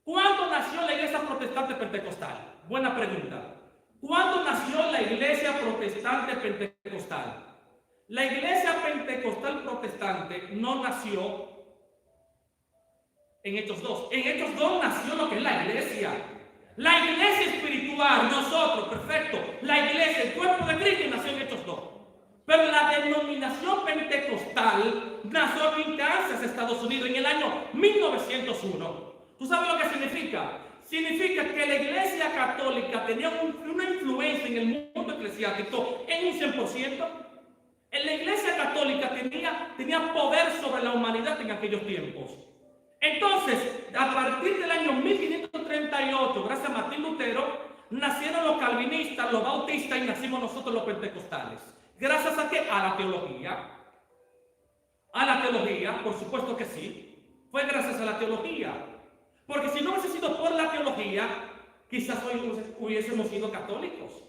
¿Cuándo nació la iglesia protestante pentecostal? Buena pregunta. ¿Cuándo nació la iglesia protestante pentecostal? La iglesia pentecostal protestante no nació en Hechos 2. En Hechos 2 nació lo que es la iglesia. La iglesia espiritual, nosotros, perfecto. La iglesia, el cuerpo de Cristo nació en Hechos 2. Pero la denominación pentecostal nació en Kansas, Estados Unidos, en el año 1901. ¿Tú sabes lo que significa? Significa que la iglesia católica tenía una influencia en el mundo eclesiástico en un 100%. En la iglesia católica tenía poder sobre la humanidad en aquellos tiempos. Entonces, a partir del año 1538, gracias a Martín Lutero, nacieron los calvinistas, los bautistas y nacimos nosotros los pentecostales. ¿Gracias a qué? A la teología. A la teología, por supuesto que sí. Fue gracias a la teología. Porque si no hubiese sido por la teología, quizás hoy hubiésemos sido católicos.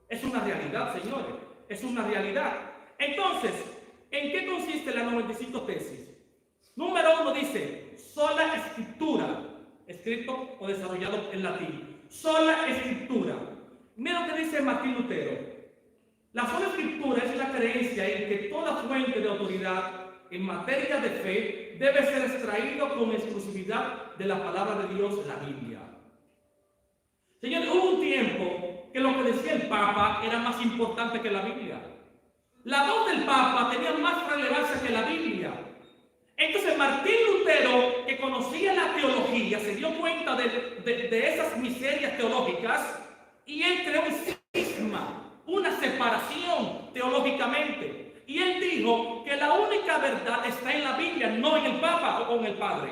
Es una realidad, señores. Es una realidad. Entonces, ¿en qué consiste la 95 tesis? Número 1 dice, sola escritura, escrito o desarrollado en latín. Sola escritura. Mira lo que dice Martín Lutero. La sola escritura es la creencia en que toda fuente de autoridad en materia de fe debe ser extraído con exclusividad de la palabra de Dios, la Biblia. Señores, hubo un tiempo que lo que decía el Papa era más importante que la Biblia. La voz del Papa tenía más relevancia que la Biblia. Entonces Martín Lutero, que conocía la teología, se dio cuenta de esas miserias teológicas y él creó un cisma, una separación teológicamente. Y él dijo que la única verdad está en la Biblia, no en el Papa o en el Padre.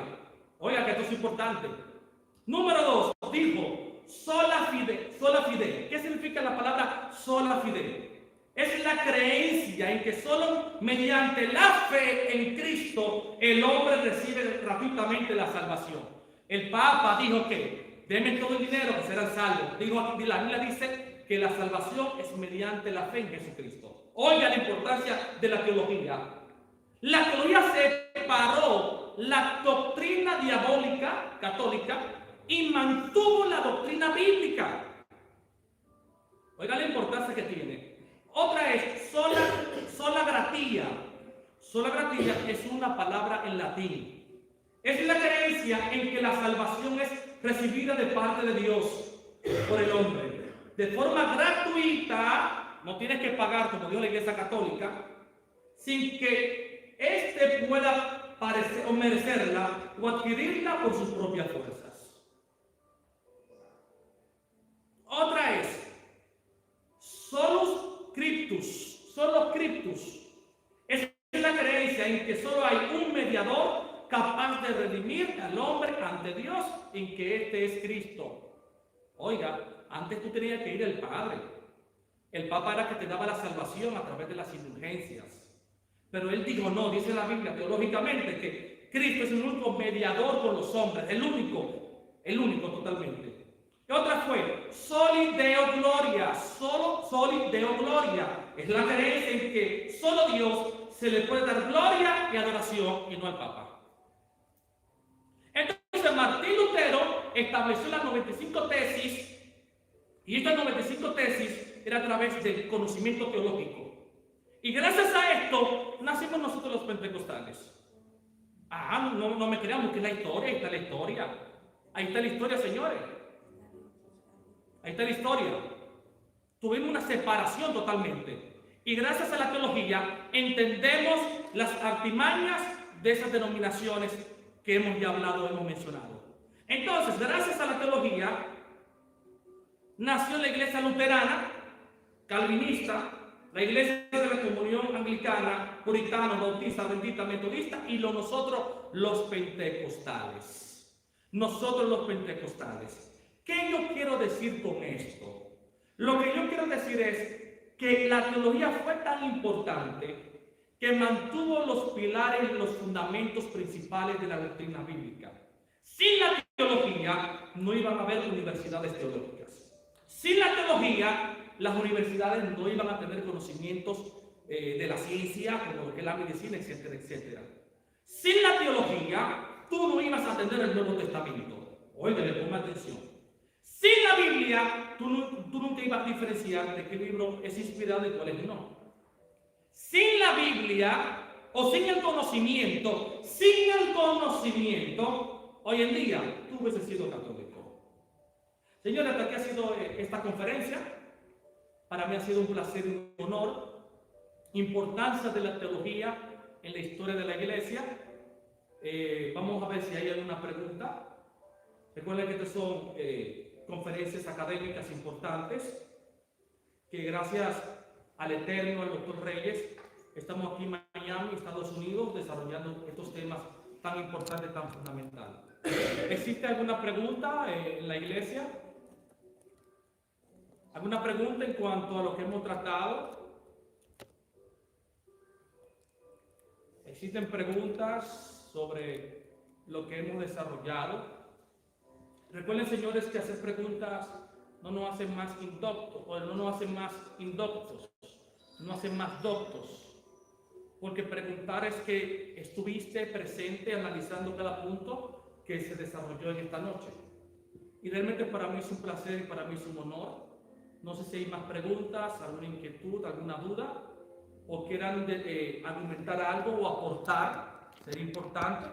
Oiga, que esto es importante. Número 2, dijo, sola fide, sola fide. ¿Qué significa la palabra sola fide? Es la creencia en que solo mediante la fe en Cristo el hombre recibe gratuitamente la salvación. El Papa dijo que, denme todo el dinero que serán salvos. Dijo aquí, la Biblia dice que la salvación es mediante la fe en Jesucristo. Oiga la importancia de la teología. La teología separó la doctrina diabólica católica y mantuvo la doctrina bíblica. Oiga la importancia que tiene. Otra es sola gratia. Sola gratia es una palabra en latín. Es la creencia en que la salvación es recibida de parte de Dios por el hombre. De forma gratuita. No tienes que pagar, como dijo la Iglesia Católica, sin que éste pueda parecer o merecerla o adquirirla por sus propias fuerzas. Otra es solo scriptus. Es la creencia en que solo hay un mediador capaz de redimir al hombre ante Dios, en que este es Cristo. Oiga, antes tú tenías que ir al Padre. El Papa era que te daba la salvación a través de las indulgencias. Pero él dijo, no, dice la Biblia teológicamente que Cristo es el único mediador con los hombres, el único totalmente. Y otra fue, soli Deo gloria, solo soli Deo gloria. es la creencia en que solo Dios se le puede dar gloria y adoración y no al Papa. Entonces Martín Lutero estableció las 95 tesis, y estas 95 tesis era a través del conocimiento teológico. Y gracias a esto nacimos nosotros los pentecostales. No me creamos que es la historia, ahí está la historia. Ahí está la historia, señores. Ahí está la historia. Tuvimos una separación totalmente. Y gracias a la teología entendemos las artimañas de esas denominaciones que hemos ya hablado, hemos mencionado. Entonces, gracias a la teología, nació la iglesia luterana, calvinista, la iglesia de la comunión anglicana, puritana, bautista, adventista, metodista y nosotros los pentecostales. Nosotros los pentecostales. ¿Qué yo quiero decir con esto? Lo que yo quiero decir es que la teología fue tan importante que mantuvo los pilares y los fundamentos principales de la doctrina bíblica. Sin la teología no iban a haber universidades teológicas. Sin la teología, las universidades no iban a tener conocimientos de la ciencia, como lo que es la medicina, etcétera, etcétera. Sin la teología, tú no ibas a atender el Nuevo Testamento. Oiga, le pongo atención. Sin la Biblia, tú nunca ibas a diferenciar de qué libro es inspirado y cuál es no. Sin la Biblia, o sin el conocimiento, hoy en día, tú hubieses sido católico. Señores, hasta aquí ha sido esta conferencia. Para mí ha sido un placer y un honor. Importancia de la teología en la historia de la iglesia. Vamos a ver si hay alguna pregunta. Recuerden que estas son conferencias académicas importantes, que gracias al Eterno, al Dr. Reyes, estamos aquí en Miami, Estados Unidos, desarrollando estos temas tan importantes, tan fundamentales. ¿Existe alguna pregunta en la iglesia? ¿Alguna pregunta en cuanto a lo que hemos tratado? ¿Existen preguntas sobre lo que hemos desarrollado? Recuerden, señores, que hacer preguntas no nos hacen más indoctos, o no nos hacen más indoctos, no hacen más doctos. Porque preguntar es que estuviste presente analizando cada punto que se desarrolló en esta noche. Y realmente para mí es un placer y para mí es un honor. No sé si hay más preguntas, alguna inquietud, alguna duda, o quieran argumentar algo o aportar, sería importante.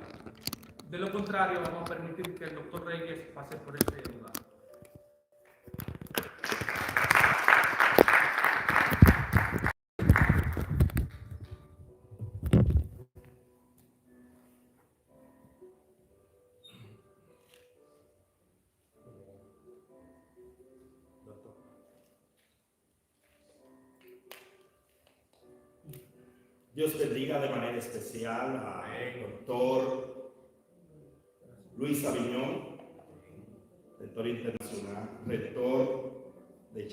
De lo contrario, vamos a permitir que el doctor Reyes pase por este lugar. Dios bendiga de manera especial al doctor Luis Aviñón, rector internacional, rector de